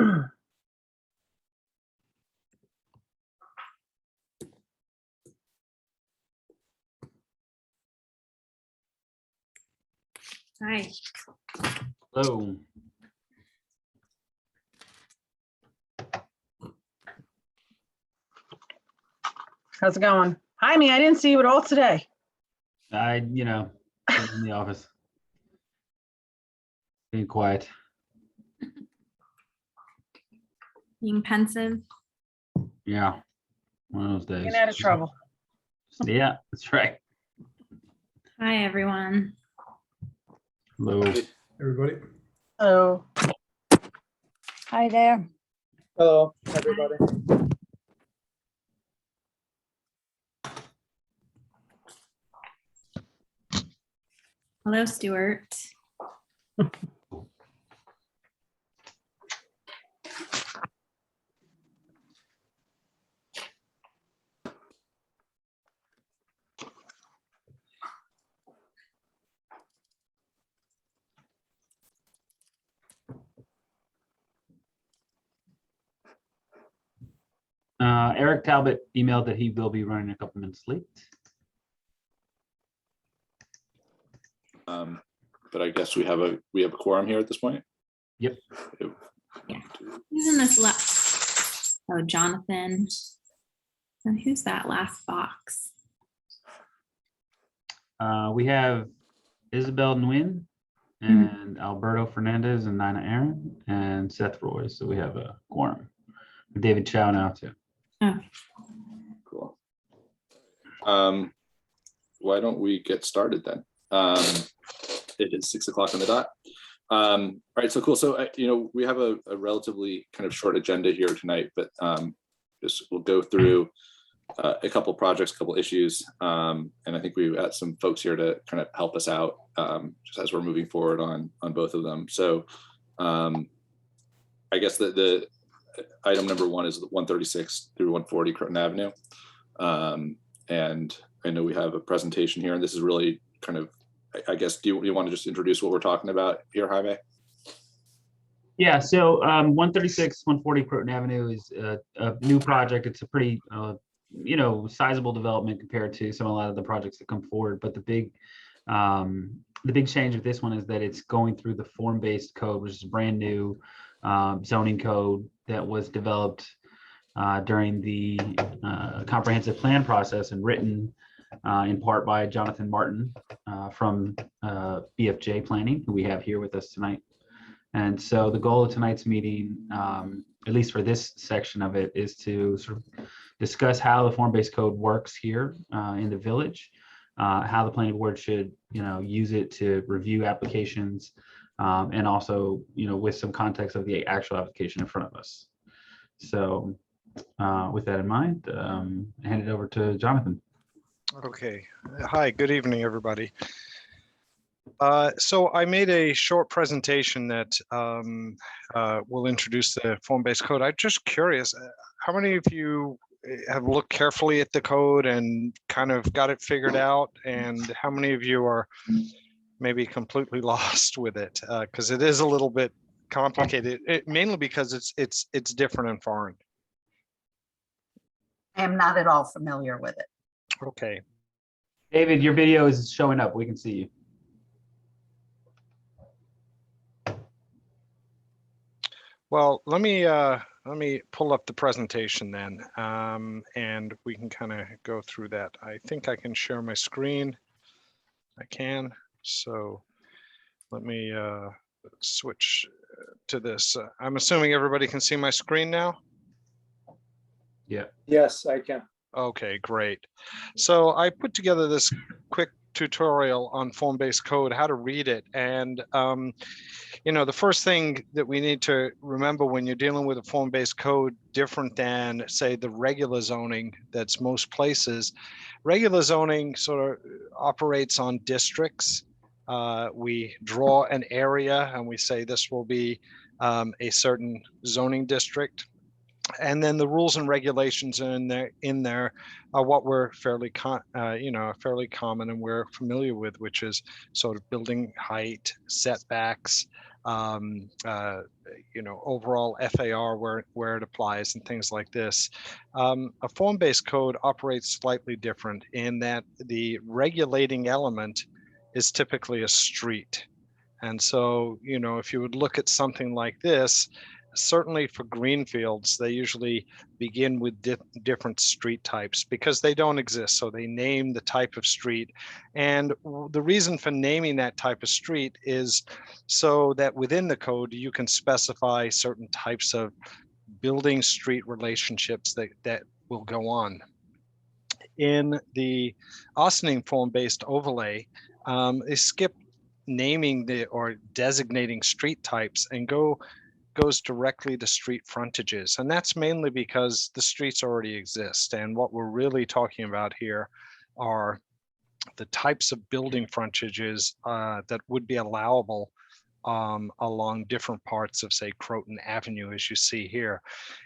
Hi. Hello. How's it going? Hi, me. I didn't see you at all today. In the office. Being quiet. Being pensive. Yeah. One of those days. Getting out of trouble. Yeah, that's right. Hi, everyone. Hello. Hey, everybody. Oh, Hi there. Hello, everybody. Hello, Stuart. Eric Talbot emailed that he will be running a couple minutes late. But I guess we have a quorum here at this point. Yep. Yeah. Who's in this last? Oh, Jonathan. And who's that last box? We have Isabel Nguyen and Alberto Fernandez and Nina Aaron and Seth Roy. So we have a quorum. David Chow now too. Oh, Cool. Why don't we get started then? It is 6 o'clock on the dot. All right, so cool. So we have a relatively kind of short agenda here tonight, but just we'll go through a couple projects, a couple issues, and I think we've got some folks here to kind of help us out just as we're moving forward on both of them. So I guess the item number one is 136 through 140 Croton Avenue, and I know we have a presentation here, and this is really kind of, I guess, do you want to just introduce what we're talking about here, Jaime? Yeah, so 136, 140 Croton Avenue is a new project. It's a pretty, sizable development compared to a lot of the projects that come forward. But the big change with this one is that it's going through the form-based code, which is a brand new zoning code that was developed during the comprehensive plan process and written in part by Jonathan Martin from BFJ Planning, who we have here with us tonight. And so the goal of tonight's meeting, at least for this section of it, is to sort of discuss how the form-based code works here in the village, how the planning board should, use it to review applications, and also, with some context of the actual application in front of us. So with that in mind, I hand it over to Jonathan. Okay. Hi, good evening, everybody. So I made a short presentation that will introduce the form-based code. I'm just curious, how many of you have looked carefully at the code and kind of got it figured out? And how many of you are maybe completely lost with it? Because it is a little bit complicated, mainly because it's different and foreign. I am not at all familiar with it. Okay. David, your video is showing up. We can see you. Well, let me pull up the presentation then, and we can kind of go through that. I think I can share my screen. I can. So let me switch to this. I'm assuming everybody can see my screen now. Yeah. Yes, I can. Okay, great. So I put together this quick tutorial on form-based code, how to read it. And, the first thing that we need to remember when you're dealing with a form-based code, different than, say, the regular zoning that's most places, regular zoning sort of operates on districts. We draw an area and we say this will be a certain zoning district. And then the rules and regulations in there are what we're fairly common and we're familiar with, which is sort of building height, setbacks, overall FAR where it applies and things like this. A form-based code operates slightly different in that the regulating element is typically a street. And so, if you would look at something like this, certainly for greenfields, they usually begin with different street types because they don't exist. So they name the type of street. And the reason for naming that type of street is so that within the code, you can specify certain types of building street relationships that will go on. In the Austining form-based overlay, they skip naming or designating street types and goes directly to street frontages. And that's mainly because the streets already exist. And what we're really talking about here are the types of building frontages that would be allowable along different parts of, say, Croton Avenue, as you see here.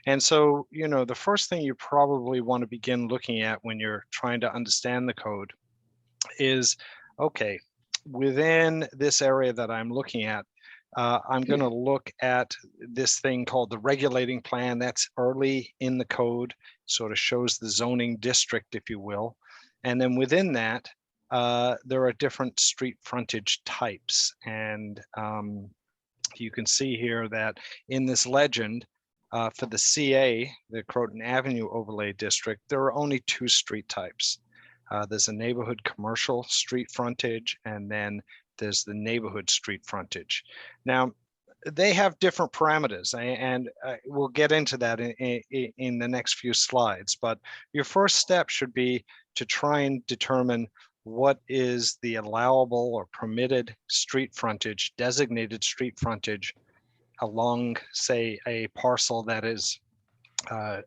And so, the first thing you probably want to begin looking at when you're trying to understand the code is, okay, within this area that I'm looking at, I'm going to look at this thing called the regulating plan. That's early in the code, sort of shows the zoning district, if you will. And then within that, there are different street frontage types. And you can see here that in this legend, for the CA, the Croton Avenue Overlay District, there are only 2 street types. There's a neighborhood commercial street frontage, and then there's the neighborhood street frontage. Now, they have different parameters, and we'll get into that in the next few slides. But your first step should be to try and determine what is the allowable or permitted street frontage, designated street frontage along, say, a parcel that is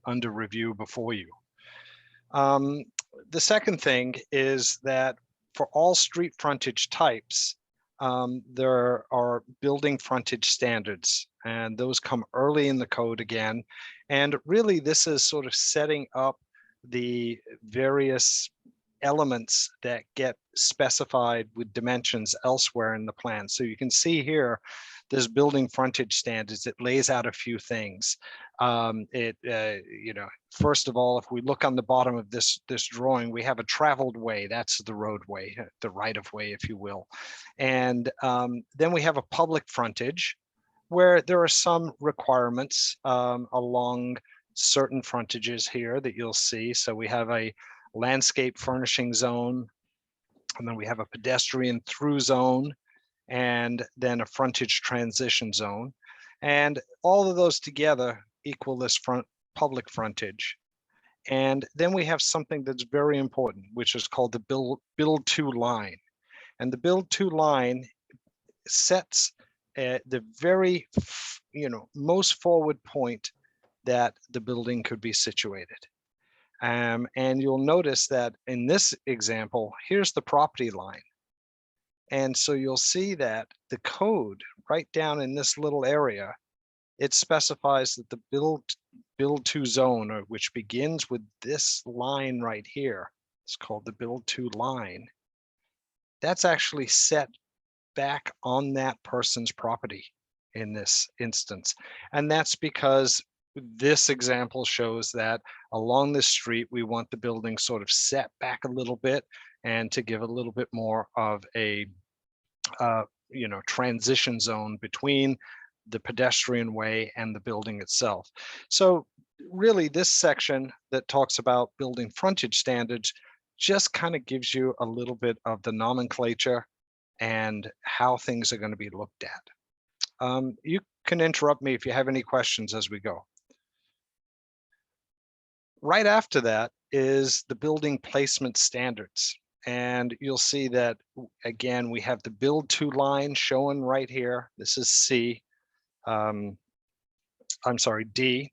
under review before you. The second thing is that for all street frontage types, there are building frontage standards, and those come early in the code again. And really, this is sort of setting up the various elements that get specified with dimensions elsewhere in the plan. So you can see here, there's building frontage standards. It lays out a few things. First of all, if we look on the bottom of this drawing, we have a traveled way. That's the roadway, the right of way, if you will. And then we have a public frontage where there are some requirements along certain frontages here that you'll see. So we have a landscape furnishing zone, and then we have a pedestrian through zone, and then a frontage transition zone. And all of those together equal this public frontage. And then we have something that's very important, which is called the build to line. And the build to line sets the very, most forward point that the building could be situated. And you'll notice that in this example, here's the property line. And so you'll see that the code right down in this little area, it specifies that the build to zone, which begins with this line right here, it's called the build to line. That's actually set back on that person's property in this instance. And that's because this example shows that along this street, we want the building sort of set back a little bit and to give a little bit more of a transition zone between the pedestrian way and the building itself. So really, this section that talks about building frontage standards just kind of gives you a little bit of the nomenclature and how things are going to be looked at. You can interrupt me if you have any questions as we go. Right after that is the building placement standards. And you'll see that, again, we have the build to line shown right here. This is C. I'm sorry, D.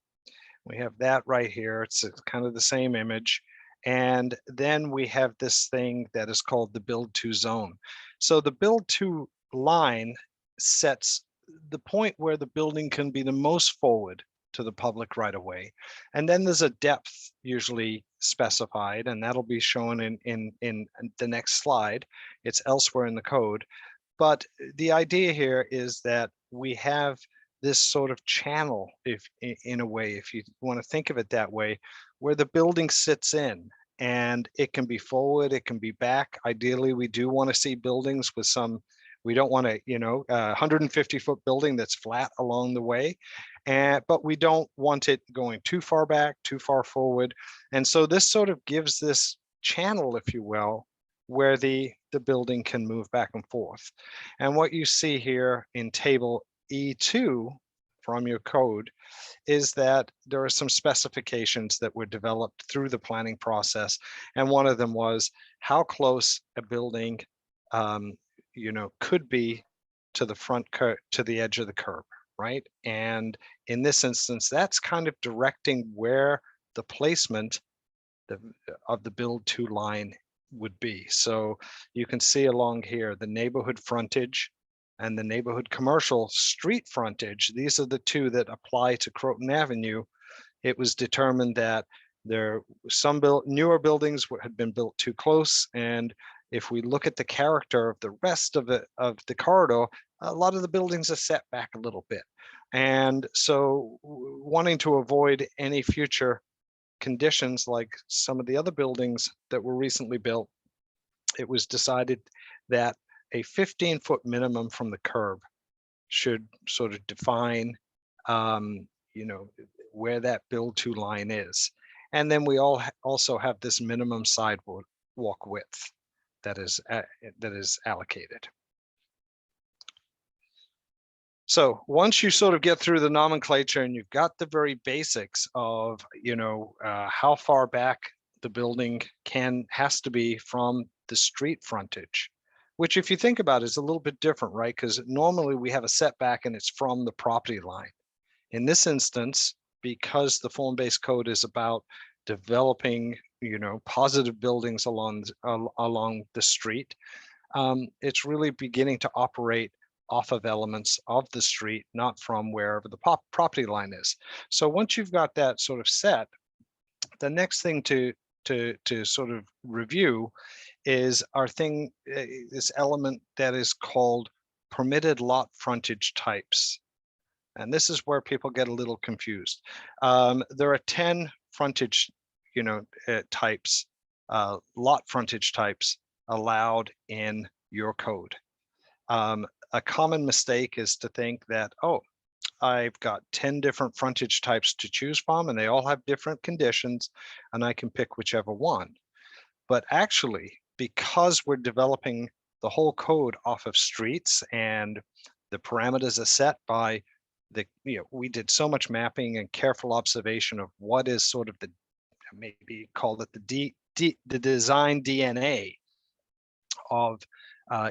We have that right here. It's kind of the same image. And then we have this thing that is called the build to zone. So the build to line sets the point where the building can be the most forward to the public right of way. And then there's a depth usually specified, and that'll be shown in the next slide. It's elsewhere in the code. But the idea here is that we have this sort of channel, if in a way, if you want to think of it that way, where the building sits in, and it can be forward, it can be back. Ideally, we do want to see buildings with some, we don't want to, 150-foot building that's flat along the way, but we don't want it going too far back, too far forward. And so this sort of gives this channel, if you will, where the building can move back and forth. And what you see here in table E2 from your code is that there are some specifications that were developed through the planning process. And one of them was how close a building could be to the front to the edge of the curb, right? And in this instance, that's kind of directing where the placement of the build to line would be. So you can see along here, the neighborhood frontage and the neighborhood commercial street frontage. These are the two that apply to Croton Avenue. It was determined that some newer buildings had been built too close. And if we look at the character of the rest of the corridor, a lot of the buildings are set back a little bit. And so wanting to avoid any future conditions like some of the other buildings that were recently built, it was decided that a 15-foot minimum from the curb should sort of define, where that build to line is. And then we also have this minimum sidewalk width that is allocated. So once you sort of get through the nomenclature and you've got the very basics of, how far back the building has to be from the street frontage, which if you think about it, is a little bit different, right? Because normally we have a setback and it's from the property line. In this instance, because the form-based code is about developing, positive buildings along the street, it's really beginning to operate off of elements of the street, not from wherever the property line is. So once you've got that sort of set, the next thing to sort of review is this element that is called permitted lot frontage types. And this is where people get a little confused. There are 10 frontage, types, lot frontage types allowed in your code. A common mistake is to think that, oh, I've got 10 different frontage types to choose from, and they all have different conditions, and I can pick whichever one. But actually, because we're developing the whole code off of streets and the parameters are set by we did so much mapping and careful observation of what is sort of maybe call it the design DNA of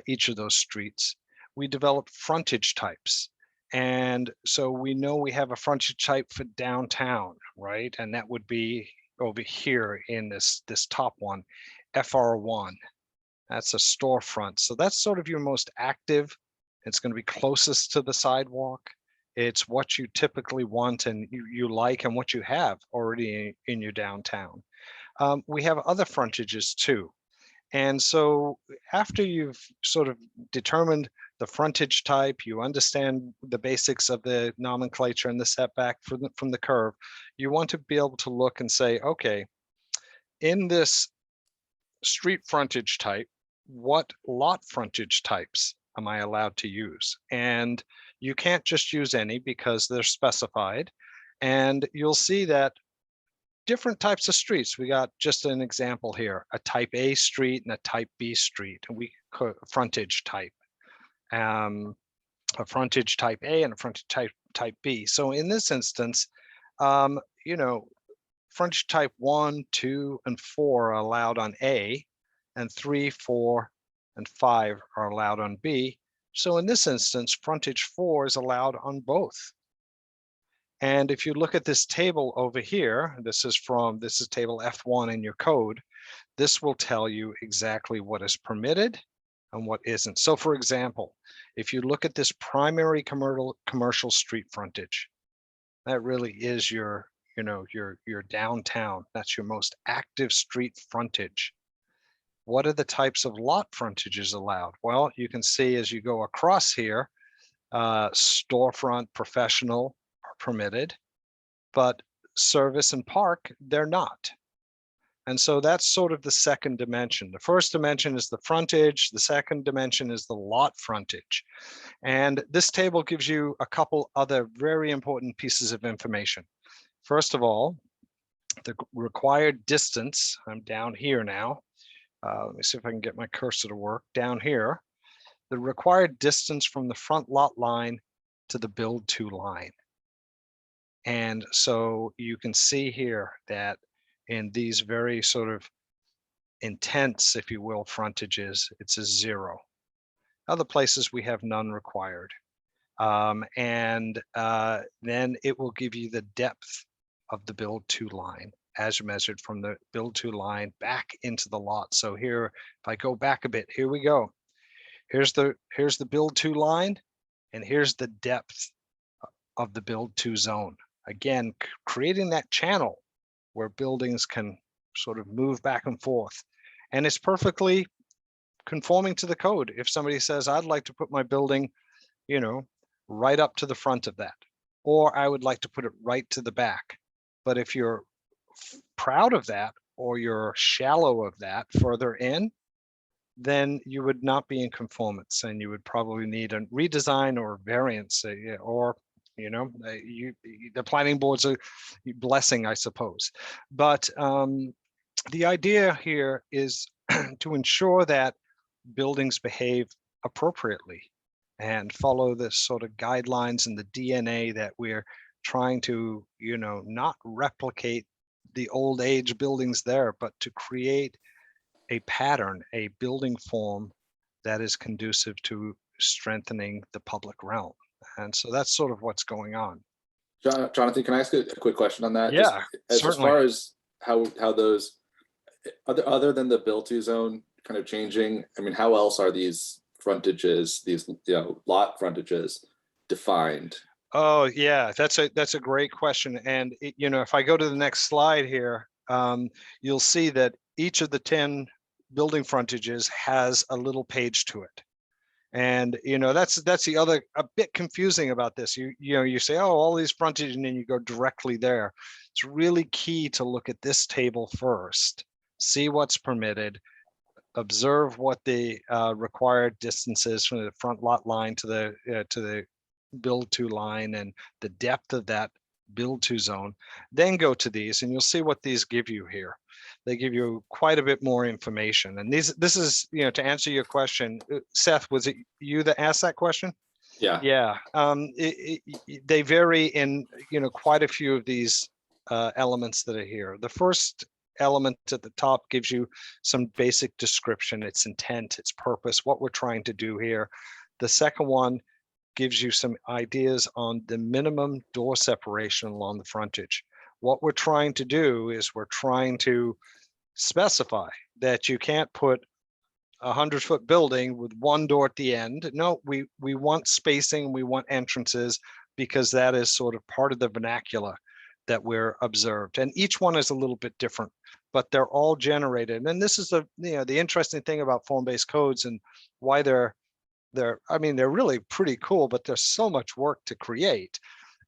each of those streets. We developed frontage types. And so we know we have a frontage type for downtown, right? And that would be over here in this top one, FR1. That's a storefront. So that's sort of your most active. It's going to be closest to the sidewalk. It's what you typically want and you like and what you have already in your downtown. We have other frontages too. And so after you've sort of determined the frontage type, you understand the basics of the nomenclature and the setback from the curve, you want to be able to look and say, okay, in this street frontage type, what lot frontage types am I allowed to use? And you can't just use any because they're specified. And you'll see that different types of streets. We got just an example here, a type A street and a type B street, and we call frontage type. A frontage type A and a frontage type B. So in this instance, frontage type 1, 2, and 4 are allowed on A, and 3, 4, and 5 are allowed on B. So in this instance, frontage 4 is allowed on both. And if you look at this table over here, this is table F1 in your code, this will tell you exactly what is permitted and what isn't. So for example, if you look at this primary commercial street frontage, that really is your downtown. That's your most active street frontage. What are the types of lot frontages allowed? Well, you can see as you go across here, storefront, professional are permitted, but service and park, they're not. And so that's sort of the second dimension. The first dimension is the frontage. The second dimension is the lot frontage. And this table gives you a couple other very important pieces of information. First of all, the required distance, I'm down here now. Let me see if I can get my cursor to work down here. The required distance from the front lot line to the build to line. And so you can see here that in these very sort of intense, if you will, frontages, it's a 0. Other places we have none required. Then it will give you the depth of the build to line as measured from the build to line back into the lot. So here, if I go back a bit, here we go. Here's the build to line, and here's the depth of the build to zone. Again, creating that channel where buildings can sort of move back and forth. And it's perfectly conforming to the code. If somebody says, I'd like to put my building, you know, right up to the front of that, or I would like to put it right to the back. But if you're proud of that, or you're shallow of that further in, then you would not be in conformance, and you would probably need a redesign or variance, or you know, the planning board's a blessing, I suppose. But the idea here is to ensure that buildings behave appropriately and follow the sort of guidelines and the DNA that we're trying to, you know, not replicate the old age buildings there, but to create a pattern, a building form that is conducive to strengthening the public realm. And so that's sort of what's going on. Jonathan, can I ask a quick question on that? Yeah, As certainly. far as how those, other than the build to zone kind of changing, I mean, how else are these frontages, these, you know, lot frontages defined? Oh yeah, that's a great question. And you know, if I go to the next slide here, you'll see that each of the 10 building frontages has a little page to it. And you know, that's the other, a bit confusing about this. You know, you say, oh, all these frontage, and then you go directly there. It's really key to look at this table first, see what's permitted, observe what the required distance is from the front lot line to the build to line and the depth of that build to zone, then go to these, and you'll see what these give you here. They give you quite a bit more information. And this is, you know, to answer your question, Seth, was it you that asked that question? Yeah. Yeah. They vary in, you know, quite a few of these elements that are here. The first element at the top gives you some basic description, its intent, its purpose, what we're trying to do here. The second one gives you some ideas on the minimum door separation along the frontage. What we're trying to do is we're trying to specify that you can't put a 100-foot building with one door at the end. No, we want spacing, we want entrances, because that is sort of part of the vernacular that we're observed. And each one is a little bit different, but they're all generated. And this is the, you know, the interesting thing about form-based codes and why they're really pretty cool, but there's so much work to create,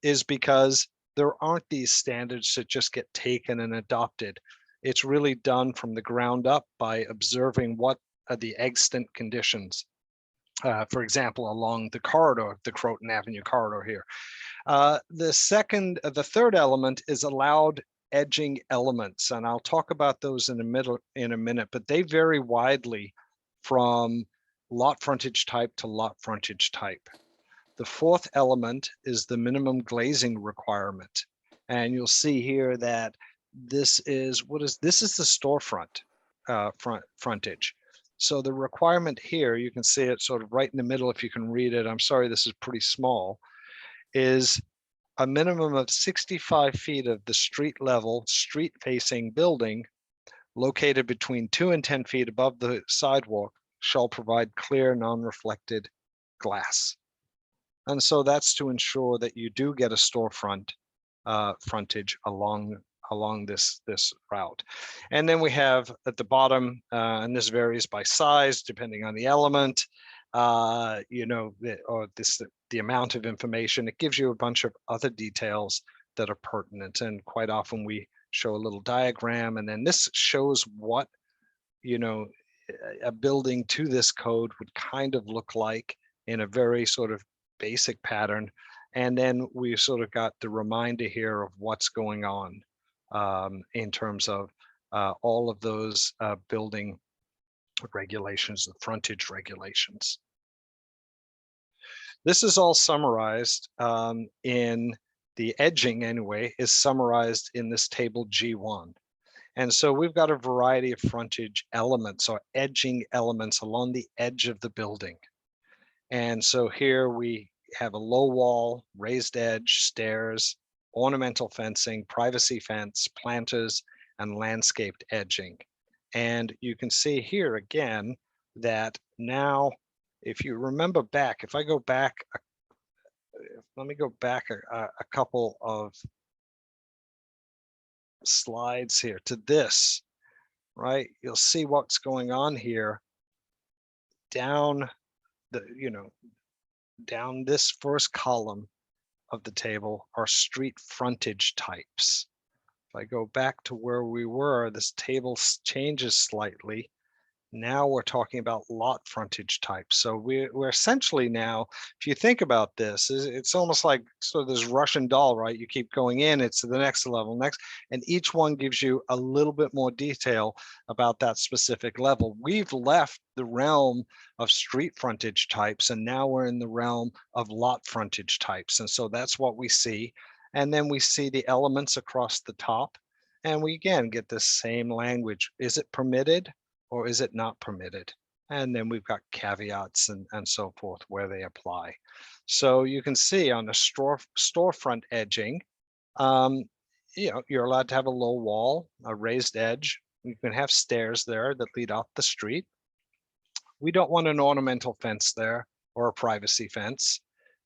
is because there aren't these standards that just get taken and adopted. It's really done from the ground up by observing what are the extant conditions. For example, along the corridor, the Croton Avenue corridor here. The third element is allowed edging elements, and I'll talk about those in a minute, but they vary widely from lot frontage type to lot frontage type. The fourth element is the minimum glazing requirement. And you'll see here that this is the storefront frontage. So the requirement here, you can see it sort of right in the middle if you can read it. I'm sorry, this is pretty small, is a minimum of 65 feet of the street level, street facing building located between 2 and 10 feet above the sidewalk shall provide clear, non-reflected glass. And so that's to ensure that you do get a storefront frontage along this route. And then we have at the bottom, and this varies by size depending on the element, you know, or this the amount of information. It gives you a bunch of other details that are pertinent. And quite often we show a little diagram, and then this shows what, you know, a building to this code would kind of look like in a very sort of basic pattern. And then we sort of got the reminder here of what's going on in terms of all of those building regulations, the frontage regulations. This is all summarized in the edging anyway, is summarized in this table G1. And so we've got a variety of frontage elements or edging elements along the edge of the building. And so here we have a low wall, raised edge, stairs, ornamental fencing, privacy fence, planters, and landscaped edging. And you can see here again that now, if you remember back, if I go back, let me go back a couple of slides here to this, right? You'll see what's going on here down the, you know, down this first column of the table are street frontage types. If I go back to where we were, this table changes slightly. Now we're talking about lot frontage types. So we're essentially now, if you think about this, it's almost like sort of this Russian doll, right? You keep going in, it's the next level, next, and each one gives you a little bit more detail about that specific level. We've left the realm of street frontage types, and now we're in the realm of lot frontage types. And so that's what we see. And then we see the elements across the top, and we again get the same language. Is it permitted? Or is it not permitted? And then we've got caveats and so forth where they apply. So you can see on the storefront edging, you know, you're allowed to have a low wall, a raised edge. You can have stairs there that lead off the street. We don't want an ornamental fence there or a privacy fence.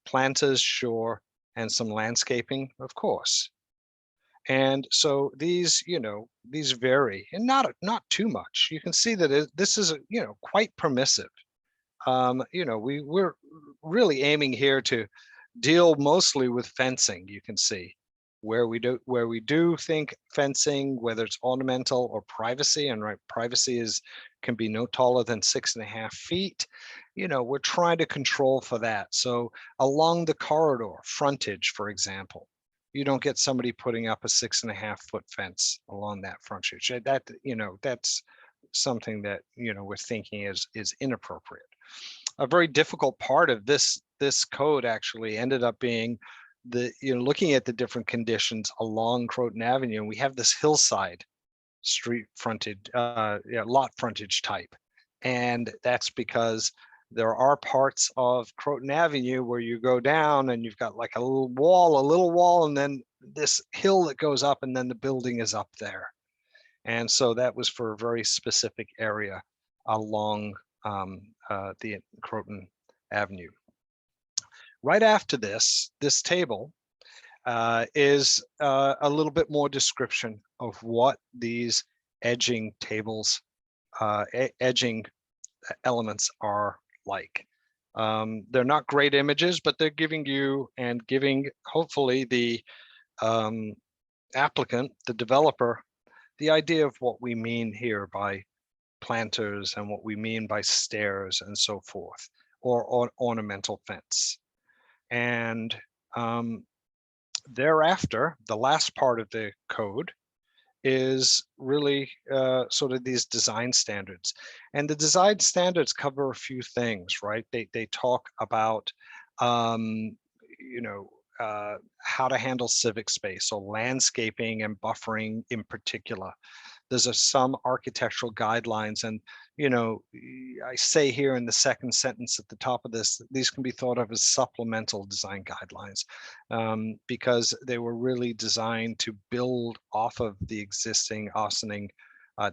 Planters, sure, and some landscaping, of course. And so these, you know, these vary, and not too much. You can see that this is, you know, quite permissive. You know, we're really aiming here to deal mostly with fencing. You can see where we do think fencing, whether it's ornamental or privacy, and right, privacy can be no taller than 6.5 feet. You know, we're trying to control for that. So along the corridor, frontage, for example, you don't get somebody putting up a 6.5 foot fence along that frontage. That, you know, that's something that, you know, we're thinking is inappropriate. A very difficult part of this code actually ended up being looking at the different conditions along Croton Avenue, and we have this hillside street frontage, lot frontage type. And that's because there are parts of Croton Avenue where you go down and you've got like a little wall, and then this hill that goes up, and then the building is up there. And so that was for a very specific area along the Croton Avenue. Right after this table is a little bit more description of what these edging tables, edging elements are like. They're not great images, but they're giving you and giving hopefully the applicant, the developer, the idea of what we mean here by planters and what we mean by stairs and so forth, or ornamental fence. And thereafter, the last part of the code is really sort of these design standards. And the design standards cover a few things, right? They talk about, you know, how to handle civic space, so landscaping and buffering in particular. There's some architectural guidelines, and, you know, I say here in the second sentence at the top of this, these can be thought of as supplemental design guidelines, because they were really designed to build off of the existing Austining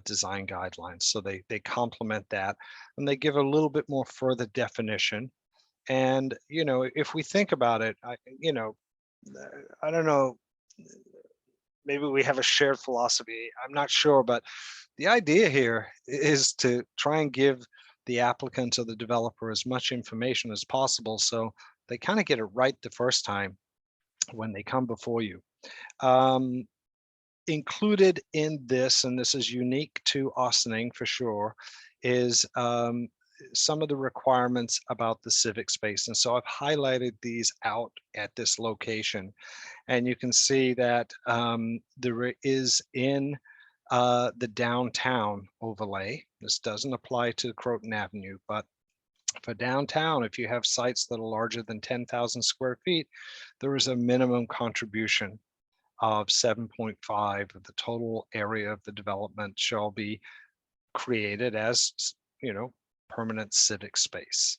design guidelines. So they complement that, and they give a little bit more further definition. And, you know, if we think about it, you know, I don't know, maybe we have a shared philosophy, I'm not sure, but the idea here is to try and give the applicant or the developer as much information as possible, so they kind of get it right the first time when they come before you. Included in this, and this is unique to Austining for sure, is some of the requirements about the civic space. And so I've highlighted these out at this location. And you can see that there is in the downtown overlay. This doesn't apply to Croton Avenue, but for downtown, if you have sites that are larger than 10,000 square feet, there is a minimum contribution of 7.5 of the total area of the development shall be created as, permanent civic space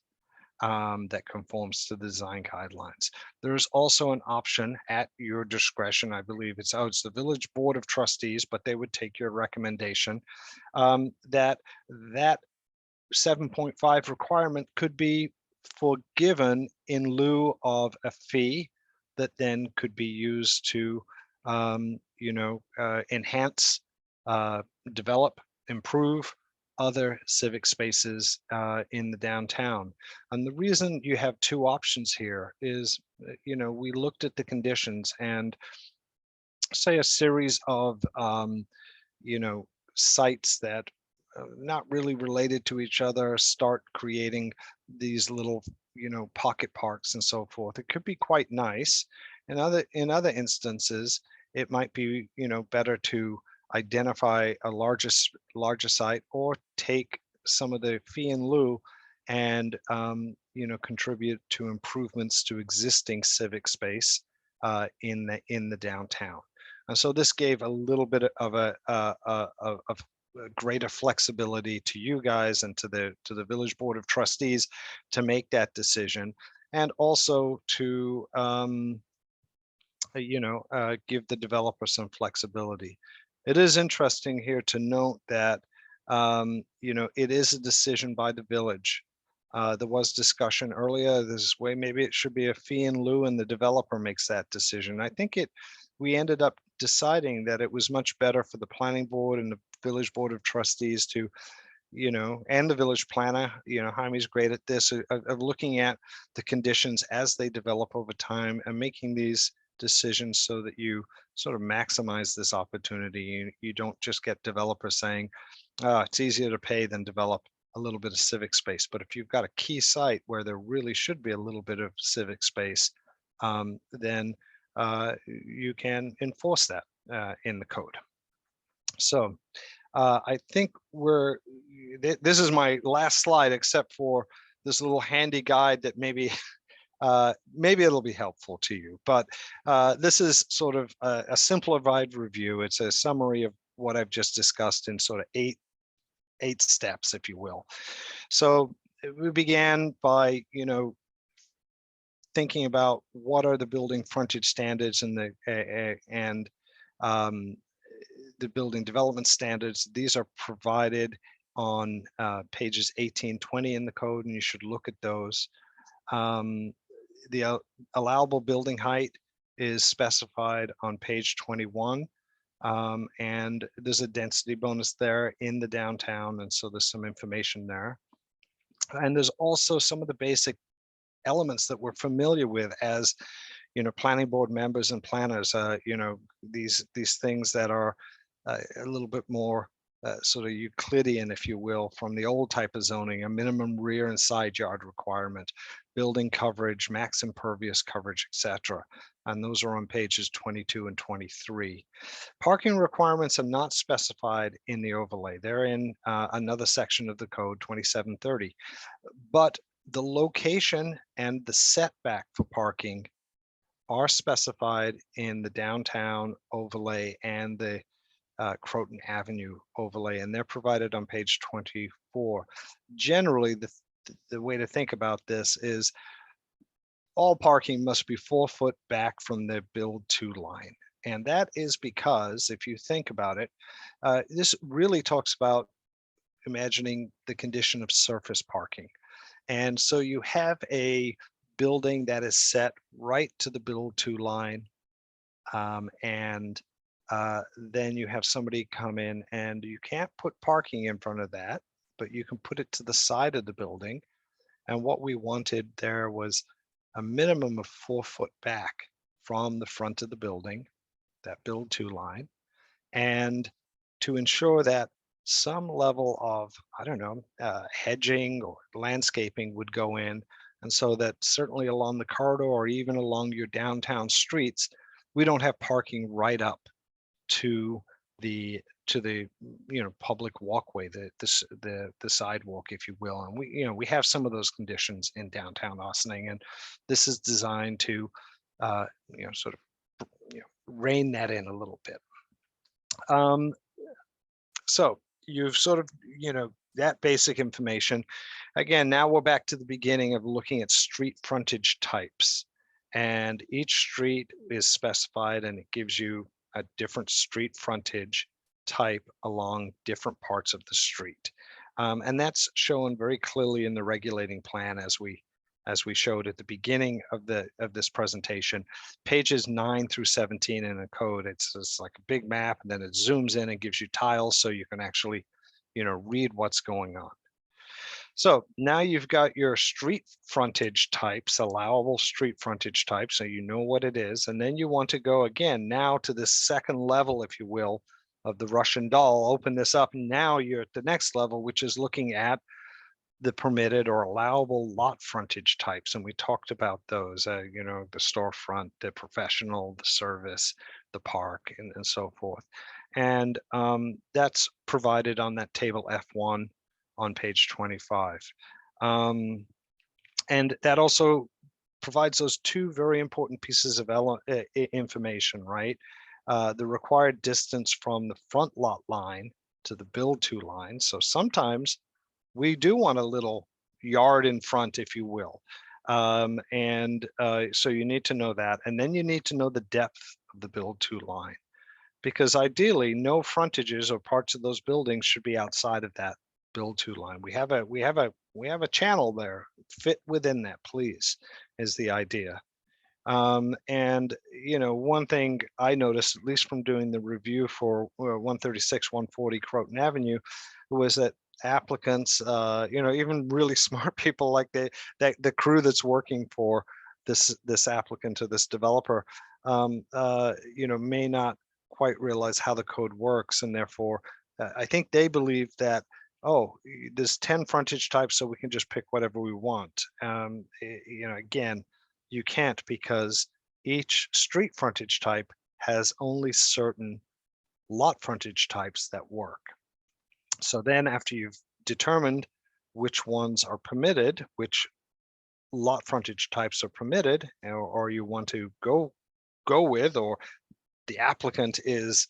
that conforms to the design guidelines. There is also an option at your discretion. I believe it's the Village Board of Trustees, but they would take your recommendation that 7.5 requirement could be forgiven in lieu of a fee that then could be used to enhance, develop, improve other civic spaces in the downtown. And the reason you have two options here is, we looked at the conditions and say a series of, sites that not really related to each other start creating these little, pocket parks and so forth. It could be quite nice. In other instances, it might be, better to identify a larger site or take some of the fee in lieu and, contribute to improvements to existing civic space in the downtown. And so this gave a little bit of of greater flexibility to you guys and to the Village Board of Trustees to make that decision, and also to give the developer some flexibility. It is interesting here to note that it is a decision by the village. There was discussion earlier this way, maybe it should be a fee in lieu and the developer makes that decision. I think we ended up deciding that it was much better for the planning board and the Village Board of Trustees to, and the village planner, Jaime's great at this, of looking at the conditions as they develop over time and making these decisions so that you sort of maximize this opportunity. You don't just get developers saying, it's easier to pay than develop a little bit of civic space. But if you've got a key site where there really should be a little bit of civic space, then you can enforce that in the code. So I think this is my last slide, except for this little handy guide that maybe it'll be helpful to you. But this is sort of a simplified review. It's a summary of what I've just discussed in sort of eight steps, if you will. So we began by, thinking about what are the building frontage standards and the building development standards. These are provided on pages 18, 20 in the code, and you should look at those. The allowable building height is specified on page 21. And there's a density bonus there in the downtown. And so there's some information there. And there's also some of the basic elements that we're familiar with as, planning board members and planners, these things that are a little bit more sort of Euclidean, if you will, from the old type of zoning, a minimum rear and side yard requirement, building coverage, max impervious coverage, etc. And those are on pages 22 and 23. Parking requirements are not specified in the overlay. They're in another section of the code, 2730. But the location and the setback for parking are specified in the downtown overlay and the Croton Avenue overlay, and they're provided on page 24. Generally, the way to think about this is all parking must be 4 foot back from the build to line. And that is because if you think about it, this really talks about imagining the condition of surface parking. And so you have a building that is set right to the build to line. Then you have somebody come in and you can't put parking in front of that, but you can put it to the side of the building. And what we wanted there was a minimum of 4 foot back from the front of the building, that build to line, and to ensure that some level of, I don't know, hedging or landscaping would go in. And so that certainly along the corridor or even along your downtown streets, we don't have parking right up to the public walkway, the sidewalk, if you will. And we have some of those conditions in downtown Austining, and this is designed to sort of rein that in a little bit. So you've sort of that basic information. Again, now we're back to the beginning of looking at street frontage types, and each street is specified and it gives you a different street frontage type along different parts of the street. And that's shown very clearly in the regulating plan as we showed at the beginning of this presentation. Pages 9 through 17 in the code, it's like a big map, and then it zooms in and gives you tiles so you can actually read what's going on. So now you've got your street frontage types, allowable street frontage types, so you know what it is. And then you want to go again now to this second level, if you will, of the Russian doll. Open this up, and now you're at the next level, which is looking at the permitted or allowable lot frontage types. And we talked about those, the storefront, the professional, the service, the park, and so forth. And that's provided on that table F1 on page 25. And that also provides those two very important pieces of information, right? The required distance from the front lot line to the build to line. So sometimes we do want a little yard in front, if you will. So you need to know that. And then you need to know the depth of the build to line, because ideally no frontages or parts of those buildings should be outside of that build to line. We have a channel there, fit within that, please, is the idea. And one thing I noticed, at least from doing the review for 136, 140 Croton Avenue, was that applicants, even really smart people like the crew that's working for this applicant or this developer, may not quite realize how the code works, and therefore I think they believe that, oh, there's 10 frontage types, so we can just pick whatever we want. Again, you can't, because each street frontage type has only certain lot frontage types that work. So then after you've determined which ones are permitted, which lot frontage types are permitted, or you want to go with, or the applicant is,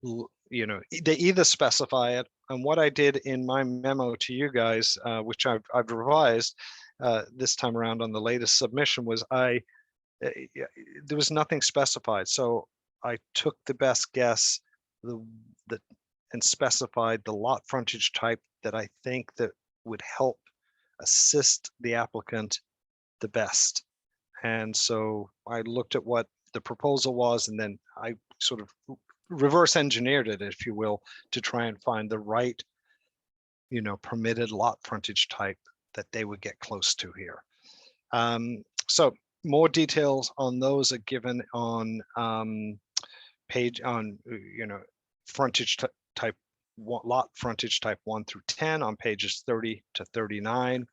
they either specify it. And what I did in my memo to you guys, which I've revised this time around on the latest submission, was there was nothing specified. So I took the best guess and specified the lot frontage type that I think that would help assist the applicant the best. And so I looked at what the proposal was, and then I sort of reverse engineered it, if you will, to try and find the right, permitted lot frontage type that they would get close to here. So more details on those are given on frontage type, lot frontage type 1 through 10 on pages 30 to 39.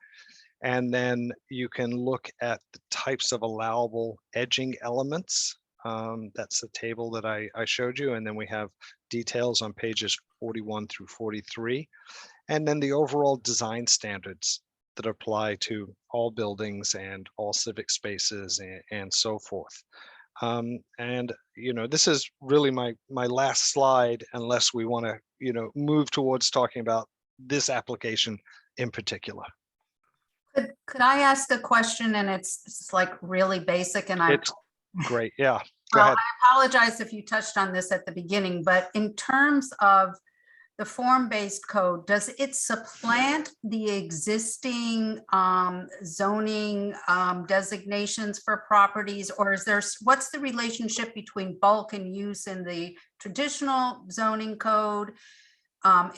And then you can look at the types of allowable edging elements. That's the table that I showed you. And then we have details on pages 41 through 43. And then the overall design standards that apply to all buildings and all civic spaces and so forth. This is really my last slide, unless we want to, move towards talking about this application in particular. Could I ask a question? And it's like really basic, and It's great. Yeah, go ahead. I apologize if you touched on this at the beginning, but in terms of the form-based code, does it supplant the existing zoning designations for properties, or what's the relationship between bulk and use in the traditional zoning code?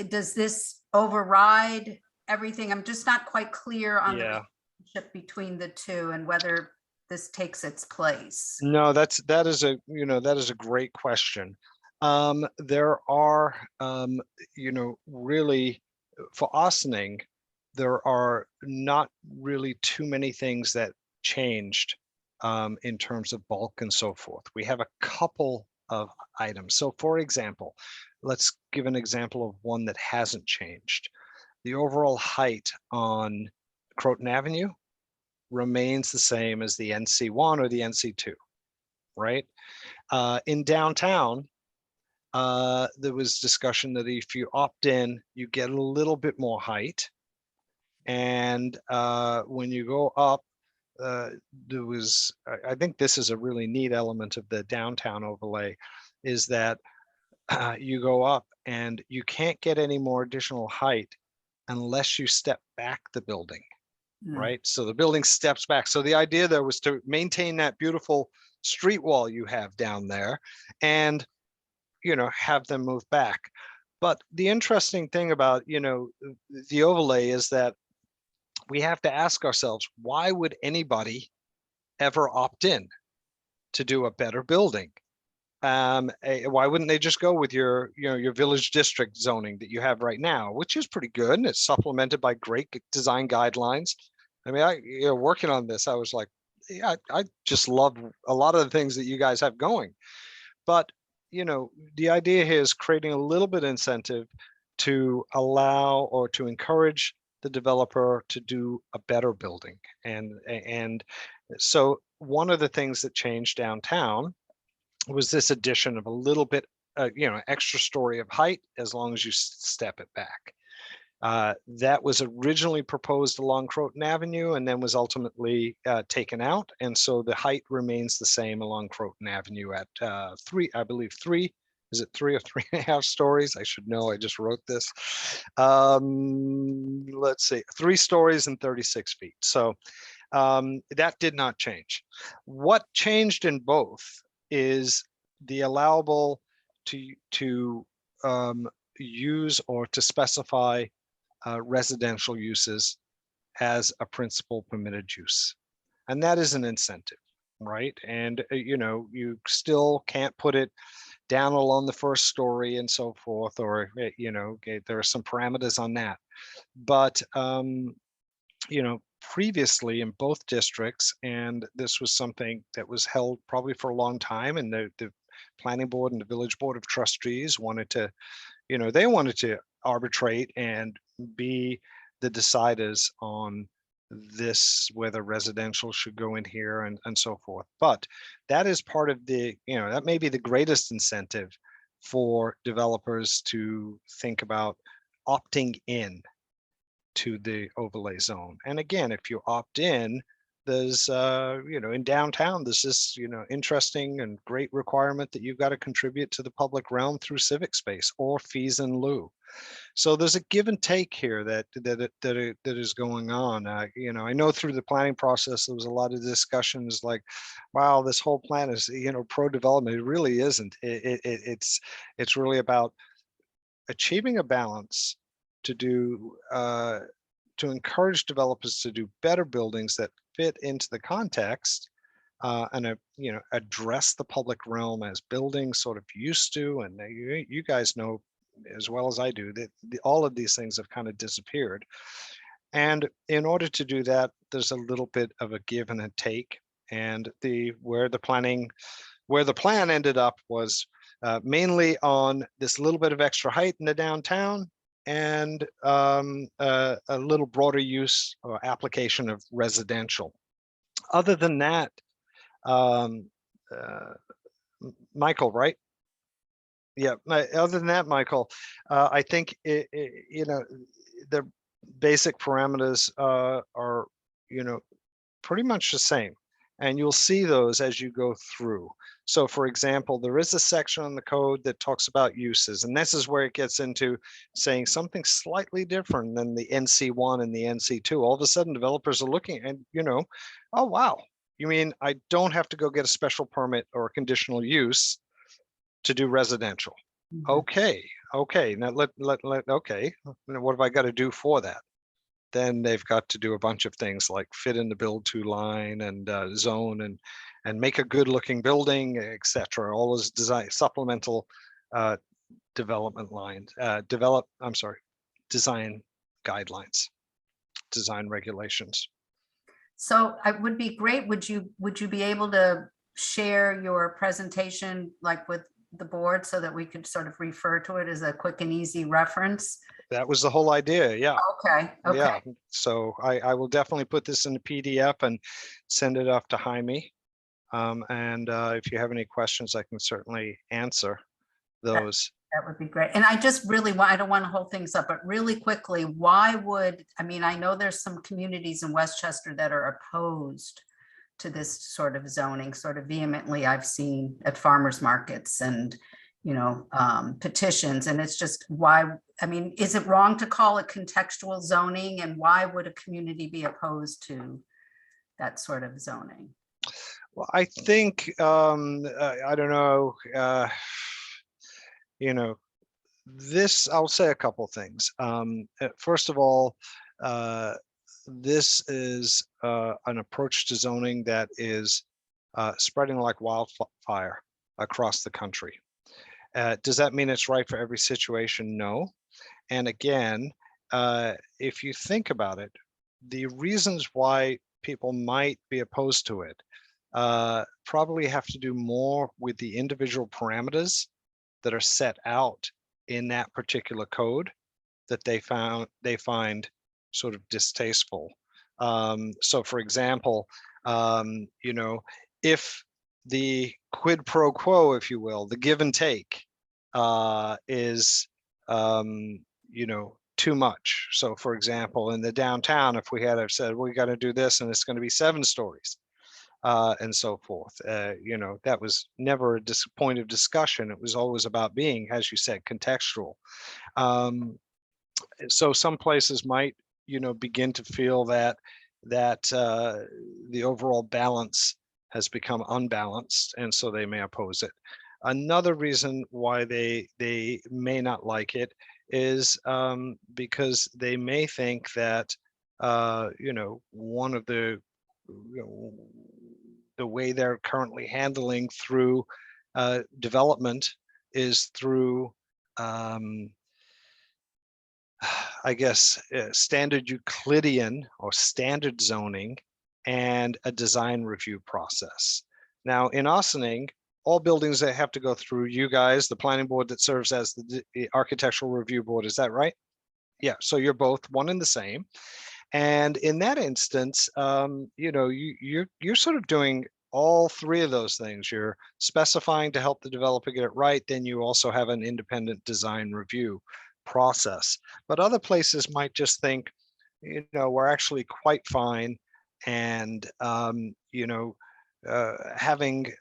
Does this override everything? I'm just not quite clear on the relationship between the two and whether this takes its place. No, that is a great question. There are, really for Austining, there are not really too many things that changed in terms of bulk and so forth. We have a couple of items. So for example, let's give an example of one that hasn't changed. The overall height on Croton Avenue remains the same as the NC1 or the NC2, right? In downtown, there was discussion that if you opt in, you get a little bit more height. And when you go up, there was, I think this is a really neat element of the downtown overlay, is that you go up and you can't get any more additional height unless you step back the building, right? So the building steps back. So the idea there was to maintain that beautiful street wall you have down there and, have them move back. But the interesting thing about, the overlay is that we have to ask ourselves, why would anybody ever opt in to do a better building? Why wouldn't they just go with your village district zoning that you have right now, which is pretty good, and it's supplemented by great design guidelines. I mean, working on this, I was like, yeah, I just love a lot of the things that you guys have going. But, the idea here is creating a little bit of incentive to allow or to encourage the developer to do a better building. And so one of the things that changed downtown was this addition of a little bit, extra story of height as long as you step it back. That was originally proposed along Croton Avenue and then was ultimately taken out. And so the height remains the same along Croton Avenue at three, is it 3 or 3.5 stories? I should know, I just wrote this. Let's see, 3 stories and 36 feet. So that did not change. What changed in both is the allowable to use or to specify residential uses as a principal permitted use. And that is an incentive, right? And, you still can't put it down along the first story and so forth, or, there are some parameters on that. But, previously in both districts, and this was something that was held probably for a long time, and the planning board and the village board of trustees wanted to, they wanted to arbitrate and be the deciders on this, whether residential should go in here and so forth. But that is part of the, that may be the greatest incentive for developers to think about opting in to the overlay zone. And again, if you opt in, there's, in downtown, there's this, interesting and great requirement that you've got to contribute to the public realm through civic space or fees in lieu. So there's a give and take here that is going on. I know through the planning process, there was a lot of discussions like, wow, this whole plan is, pro-development. It really isn't. It's really about achieving a balance to do, to encourage developers to do better buildings that fit into the context and address the public realm as buildings sort of used to. And you guys know as well as I do that all of these things have kind of disappeared. And in order to do that, there's a little bit of a give and a take. And where the plan ended up was mainly on this little bit of extra height in the downtown and a little broader use or application of residential. Other than that, Michael, right? Yeah, other than that, Michael, I think, the basic parameters are, pretty much the same. And you'll see those as you go through. So for example, there is a section on the code that talks about uses, and this is where it gets into saying something slightly different than the NC1 and the NC2. All of a sudden developers are looking and, oh, wow, you mean I don't have to go get a special permit or a conditional use to do residential? Okay, now okay, what have I got to do for that? then they've got to do a bunch of things like fit in the build to line and zone and make a good looking building, etc. All those design supplemental development lines, design guidelines, design regulations. So it would be great. Would you be able to share your presentation like with the board so that we could sort of refer to it as a quick and easy reference? That was the whole idea. Yeah. Okay. Okay. Yeah. So I will definitely put this in a PDF and send it off to Jaime. And if you have any questions, I can certainly answer those. That would be great. And I just really want, I don't want to hold things up, but really quickly, why would, I mean, I know there's some communities in Westchester that are opposed to this sort of zoning sort of vehemently. I've seen at farmers markets and, you know, petitions, and it's just why, I mean, is it wrong to call it contextual zoning, and why would a community be opposed to that sort of zoning? Well, I think, I don't know, you know, this, I'll say a couple things. First of all, this is an approach to zoning that is spreading like wildfire across the country. Does that mean it's right for every situation? No. And again, if you think about it, the reasons why people might be opposed to it probably have to do more with the individual parameters that are set out in that particular code that they find sort of distasteful. So for example, you know, if the quid pro quo, if you will, the give and take is, you know, too much. So for example, in the downtown, if we had said, we got to do this and it's going to be 7 stories and so forth, you know, that was never a point of discussion. It was always about being, as you said, contextual. So some places might, you know, begin to feel that the overall balance has become unbalanced, and so they may oppose it. Another reason why they may not like it is because they may think that you know, one of the way they're currently handling through development is through I guess standard Euclidean or standard zoning and a design review process. Now in Ossining, all buildings that have to go through you guys, the planning board that serves as the architectural review board, is that right? Yeah, so you're both one and the same. And in that instance, you know, you're sort of doing all 3 of those things. You're specifying to help the developer get it right. Then you also have an independent design review process. But other places might just think, you know, we're actually quite fine. And, you know, having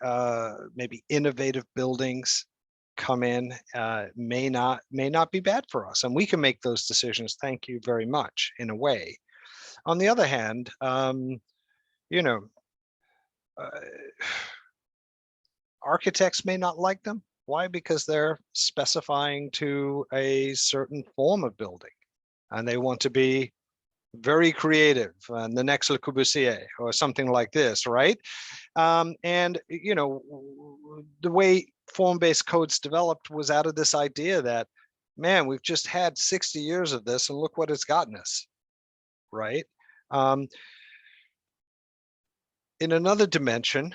maybe innovative buildings come in may not be bad for us. And we can make those decisions. Thank you very much, in a way. On the other hand, you know, architects may not like them. Why? Because they're specifying to a certain form of building, and they want to be very creative, and the next Le Corbusier or something like this, right? And you know, the way form-based codes developed was out of this idea that, man, we've just had 60 years of this, and look what it's gotten us, right? In another dimension,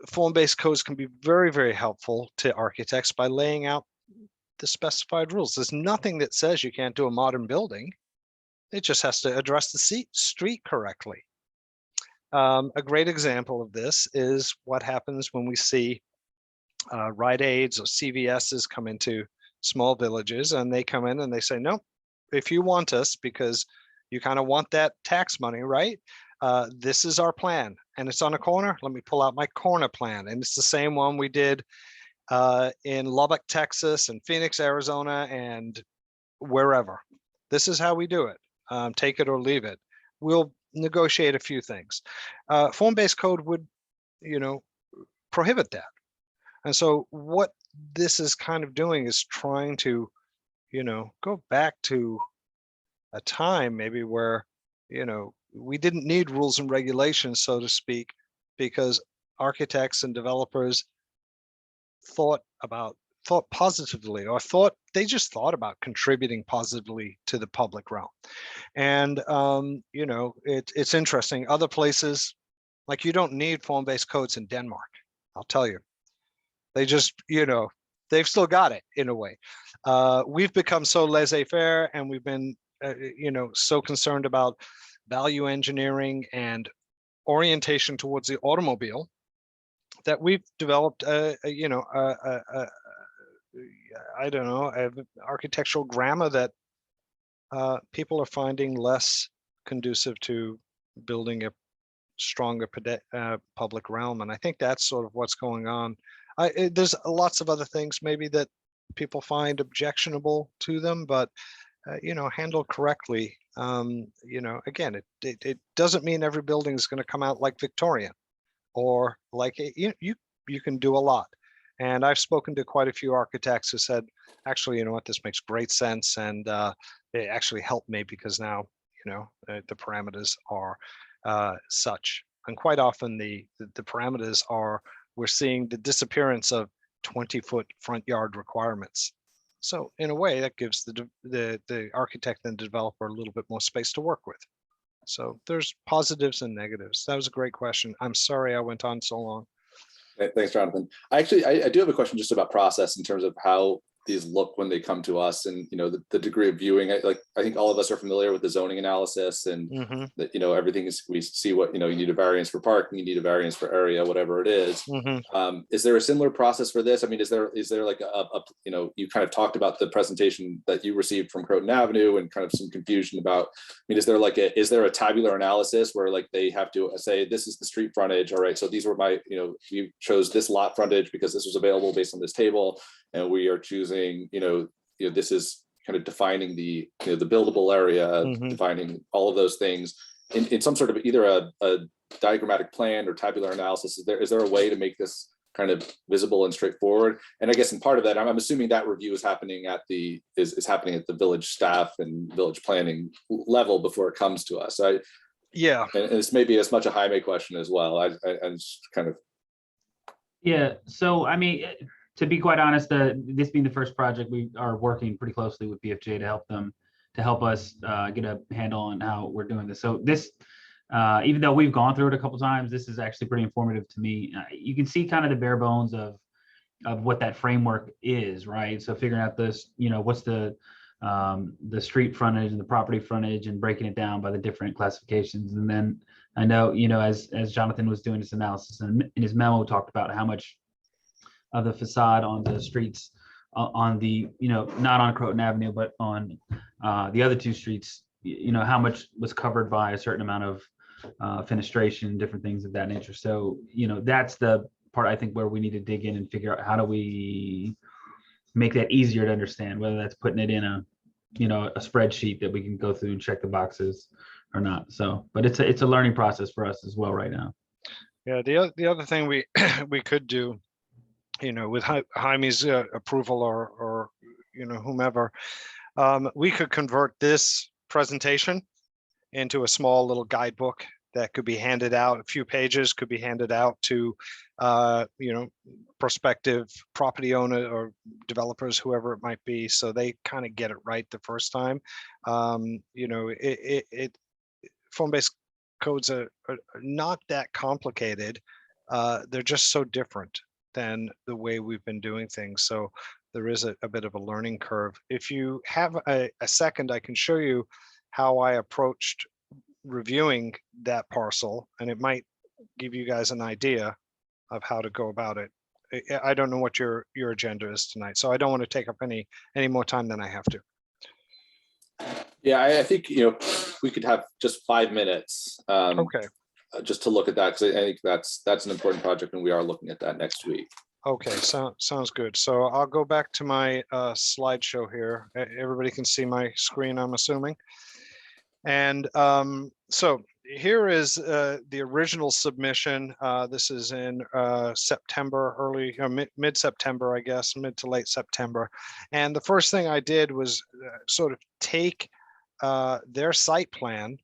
form-based codes can be very, very helpful to architects by laying out the specified rules. There's nothing that says you can't do a modern building. It just has to address the street correctly. A great example of this is what happens when we see Rite Aids or CVS's come into small villages, and they come in and they say, no, if you want us, because you kind of want that tax money, right? This is our plan, and it's on a corner. Let me pull out my corner plan. And it's the same one we did in Lubbock, Texas, and Phoenix, Arizona, and wherever. This is how we do it. Take it or leave it. We'll negotiate a few things. Form-based code would, you know, prohibit that. And so what this is kind of doing is trying to, you know, go back to a time maybe where, we didn't need rules and regulations, so to speak, because architects and developers thought positively, or they just thought about contributing positively to the public realm. And it's interesting. Other places, like, you don't need form-based codes in Denmark, I'll tell you. They just, they've still got it in a way. We've become so laissez-faire, and we've been so concerned about value engineering and orientation towards the automobile that we've developed I don't know, architectural grammar that people are finding less conducive to building a stronger public realm. And I think that's sort of what's going on. There's lots of other things maybe that people find objectionable to them, but handled correctly, again, it doesn't mean every building is going to come out like Victorian, or like you can do a lot. And I've spoken to quite a few architects who said, actually, you know what, this makes great sense. And it actually helped me because now, the parameters are such. And quite often the parameters are, we're seeing the disappearance of 20-foot front yard requirements. So in a way that gives the architect and developer a little bit more space to work with. So there's positives and negatives. That was a great question. I'm sorry I went on so long. Thanks, Jonathan. I do have a question just about process in terms of how these look when they come to us, and the degree of viewing. I think all of us are familiar with the zoning analysis, and that everything is, we see what you need a variance for parking, you need a variance for area, whatever it is. Is there a similar process for this? I mean, is there like a you kind of talked about the presentation that you received from Croton Avenue and kind of some confusion about. I mean, is there a tabular analysis where like they have to say this is the street frontage? All right, so these were my we chose this lot frontage because this was available based on this table. And we are choosing, this is kind of defining the buildable area, defining all of those things in some sort of either a diagrammatic plan or tabular analysis. Is there a way to make this kind of visible and straightforward? And I guess in part of that, I'm assuming that review is happening at the village staff and village planning level before it comes to us. Yeah, and this may be as much a Jaime question as well. I just kind of. Yeah. So I mean, to be quite honest, this being the first project, we are working pretty closely with BFJ to help us get a handle on how we're doing this. So this, even though we've gone through it a couple times, this is actually pretty informative to me. You can see kind of the bare bones of what that framework is, right? So figuring out this, what's the street frontage and the property frontage, and breaking it down by the different classifications. And then I know, as Jonathan was doing this analysis and in his memo talked about how much of the facade on the streets on the, not on Croton Avenue, but on the other two streets, how much was covered by a certain amount of fenestration, different things of that nature. So, that's the part I think where we need to dig in and figure out how do we make that easier to understand, whether that's putting it in a spreadsheet that we can go through and check the boxes or not. So, but it's a learning process for us as well right now. Yeah, the other thing we we could do, with Jaime's approval or whomever, we could convert this presentation into a small little guidebook that could be handed out. A few pages could be handed out to prospective property owner or developers, whoever it might be, so they kind of get it right the first time. Form-based codes are not that complicated. They're just so different than the way we've been doing things. So there is a bit of a learning curve. If you have a second, I can show you how I approached reviewing that parcel, and it might give you guys an idea of how to go about it. I don't know what your agenda is tonight, so I don't want to take up any more time than I have to. Yeah, I think we could have just 5 minutes. Okay. Just to look at that, because I think that's an important project, and we are looking at that next week. Okay, sounds good. So I'll go back to my slideshow here. Everybody can see my screen, I'm assuming. And so here is the original submission. This is in September, mid-September, I guess, mid to late September. And the first thing I did was sort of take their site plan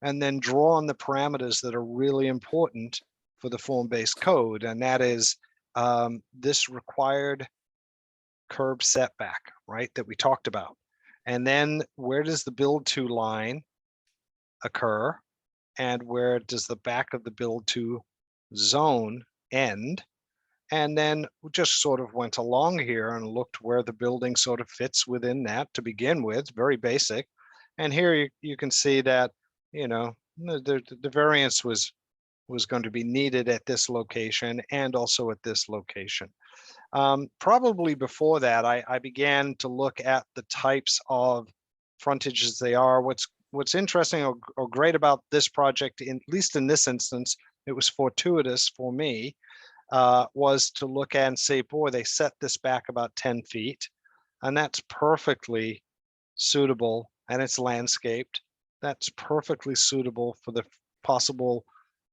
and then draw on the parameters that are really important for the form-based code. And that is this required curb setback, right, that we talked about. And then where does the build to line occur? And where does the back of the build to zone end? And then we just sort of went along here and looked where the building sort of fits within that to begin with, very basic. And here you can see that, you know, the variance was going to be needed at this location and also at this location. Probably before that, I began to look at the types of frontages they are. What's interesting or great about this project, at least in this instance, it was fortuitous for me, was to look at and say, boy, they set this back about 10 feet, and that's perfectly suitable, and it's landscaped. That's perfectly suitable for the possible,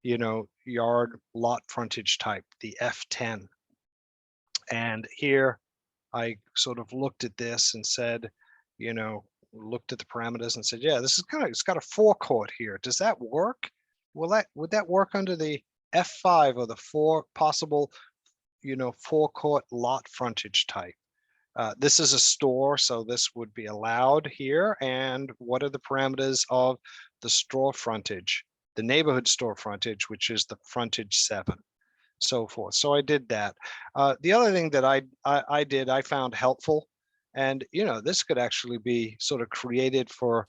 you know, yard lot frontage type, the F10. And here I sort of looked at this and said, you know, looked at the parameters and said, yeah, this is kind of, it's got a forecourt here. Does that work? Would that work under the F5 or the four possible, you know, forecourt lot frontage type? This is a store, so this would be allowed here. And what are the parameters of the store frontage, the neighborhood store frontage, which is the frontage 7, so forth. So I did that. The other thing that I found helpful, and you know, this could actually be sort of created for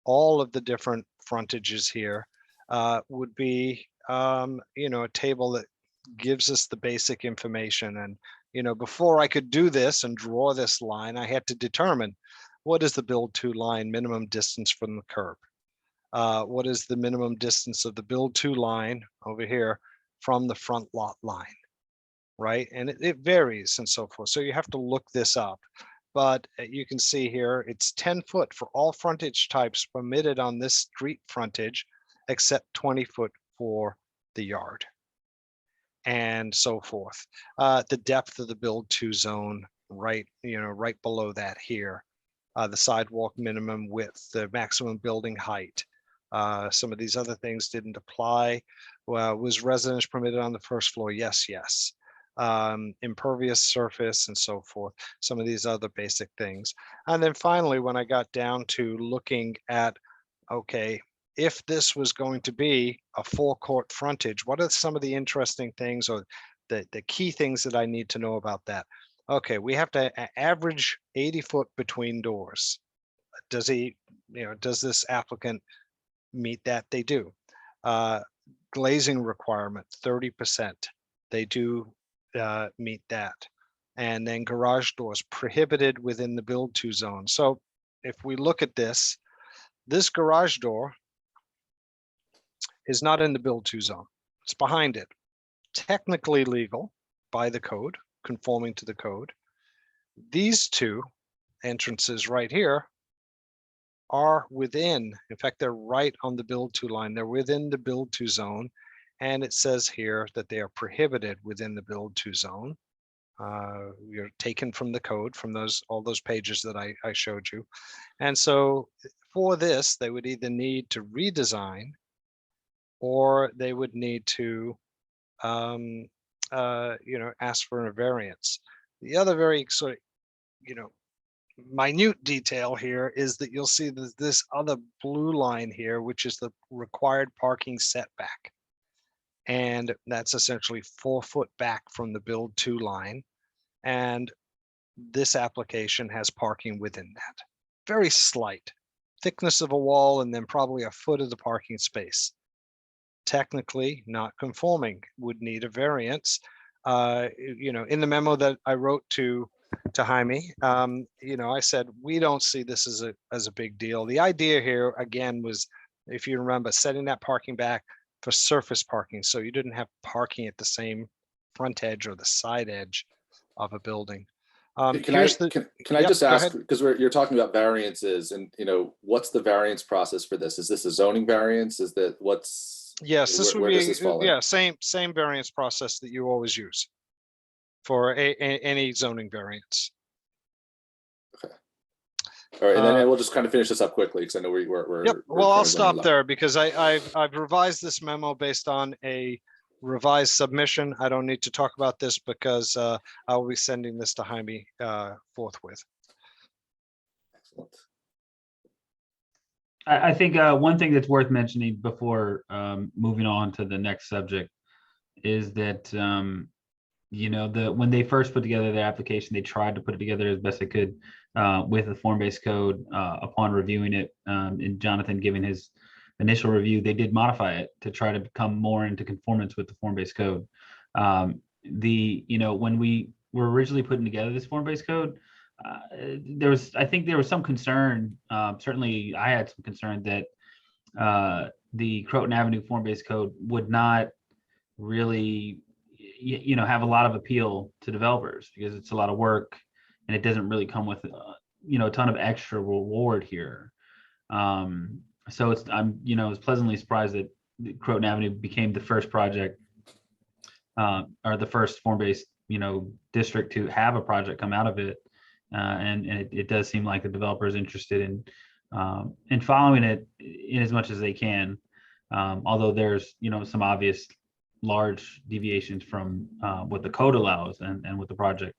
all of the different frontages here, would be you know, a table that gives us the basic information. And you know, before I could do this and draw this line, I had to determine what is the build to line minimum distance from the curb. What is the minimum distance of the build to line over here from the front lot line, right? And it varies and so forth. So you have to look this up. But you can see here, it's 10 foot for all frontage types permitted on this street frontage, except 20 foot for the yard, and so forth. The depth of the build to zone, right, you know, right below that here. The sidewalk minimum width, the maximum building height. Some of these other things didn't apply. Well, was residence permitted on the first floor? Yes, yes. Impervious surface and so forth. Some of these other basic things. And then finally, when I got down to looking at, okay, if this was going to be a forecourt frontage, what are some of the interesting things or the key things that I need to know about that? Okay, we have to average 80 foot between doors. Does he, you know, does this applicant meet that? They do. Glazing requirement, 30%. They do meet that. And then garage doors prohibited within the build to zone. So if we look at this garage door is not in the build to zone. It's behind it. Technically legal by the code, conforming to the code. These two entrances right here are within, in fact, they're right on the build to line. They're within the build to zone. And it says here that they are prohibited within the build to zone. You're taken from the code, from all those pages that I showed you. And so for this, they would either need to redesign or they would need to you know, ask for a variance. The other very sort of, you know, minute detail here is that you'll see this other blue line here, which is the required parking setback. And that's essentially 4 foot back from the build to line. And this application has parking within that. Very slight thickness of a wall, and then probably a foot of the parking space. Technically not conforming, would need a variance. You know, in the memo that I wrote to Jaime, you know, I said, we don't see this as a big deal. The idea here, again, was, if you remember, setting that parking back for surface parking. So you didn't have parking at the same front edge or the side edge of a building. Can I just ask, because you're talking about variances, and you know, what's the variance process for this? Is this a zoning variance? Is that what's? Yes, this would be, yeah, same variance process that you always use for any zoning variance. Okay. All right, and then we'll just kind of finish this up quickly because I know we're. Yep, we're well, kind I'll of stop running low. there because I've revised this memo based on a revised submission. I don't need to talk about this because I'll be sending this to Jaime forthwith. Excellent. I think one thing that's worth mentioning before moving on to the next subject is that when they first put together their application, they tried to put it together as best they could with a form-based code. Upon reviewing it, and Jonathan giving his initial review, they did modify it to try to become more into conformance with the form-based code. When we were originally putting together this form-based code, I think there was some concern. Certainly, I had some concern that the Croton Avenue form-based code would not really, have a lot of appeal to developers because it's a lot of work and it doesn't really come with, a ton of extra reward here. So I'm was pleasantly surprised that Croton Avenue became the first project or the first form-based, district to have a project come out of it. And it does seem like the developer is interested in following it in as much as they can. Although there's, some obvious large deviations from what the code allows and what the project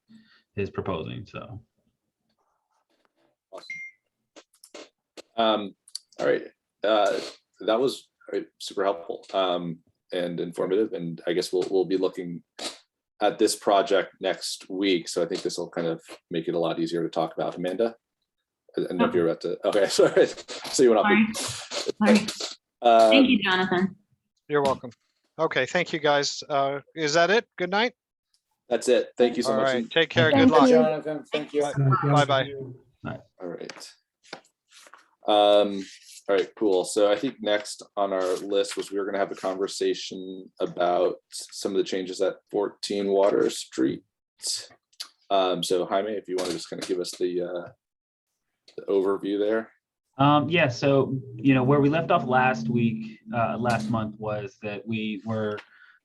is proposing. So. Awesome. All right. That was super helpful and informative. And I guess we'll be looking at this project next week. So I think this will kind of make it a lot easier to talk about. Amanda, I don't know if you're about to, okay, sorry. So you went off. Sorry. Thank you, Jonathan. You're welcome. Okay, thank you, guys. Is that it? Good night. That's it. Thank you so All much. right, take care. Thank Good luck. you, Jonathan. Thank you. Bye-bye. All right. All right, cool. So I think next on our list was we were going to have a conversation about some of the changes at 14 Water Street. So Jaime, if you want to just kind of give us the overview there. Yeah, so where we left off last month was that we were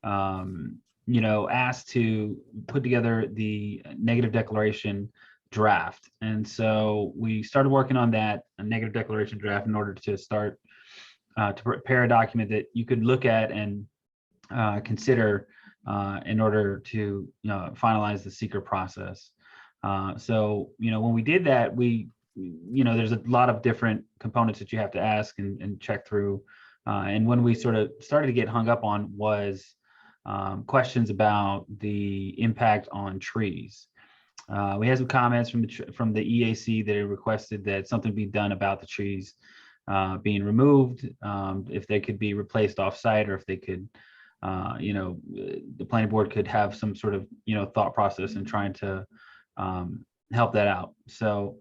asked to put together the negative declaration draft. And so we started working on that, a negative declaration draft, in order to start to prepare a document that you could look at and consider in order to finalize the seeker process. So when we did that, there's a lot of different components that you have to ask and check through. And when we sort of started to get hung up on was questions about the impact on trees. We had some comments from the EAC that requested that something be done about the trees being removed, if they could be replaced off-site, or if they could, the planning board could have some sort of, thought process in trying to help that out. So,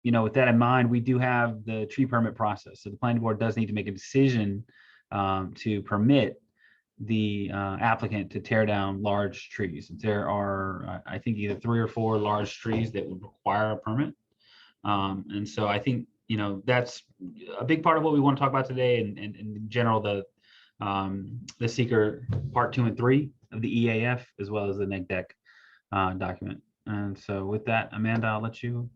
with that in mind, we do have the tree permit process. So the planning board does need to make a decision to permit the applicant to tear down large trees. There are, I think, either 3 or 4 large trees that would require a permit. And so I think, that's a big part of what we want to talk about today, and in general, the seeker part 2 and 3 of the EAF, as well as the neg deck document. And so with that, Amanda, I'll let you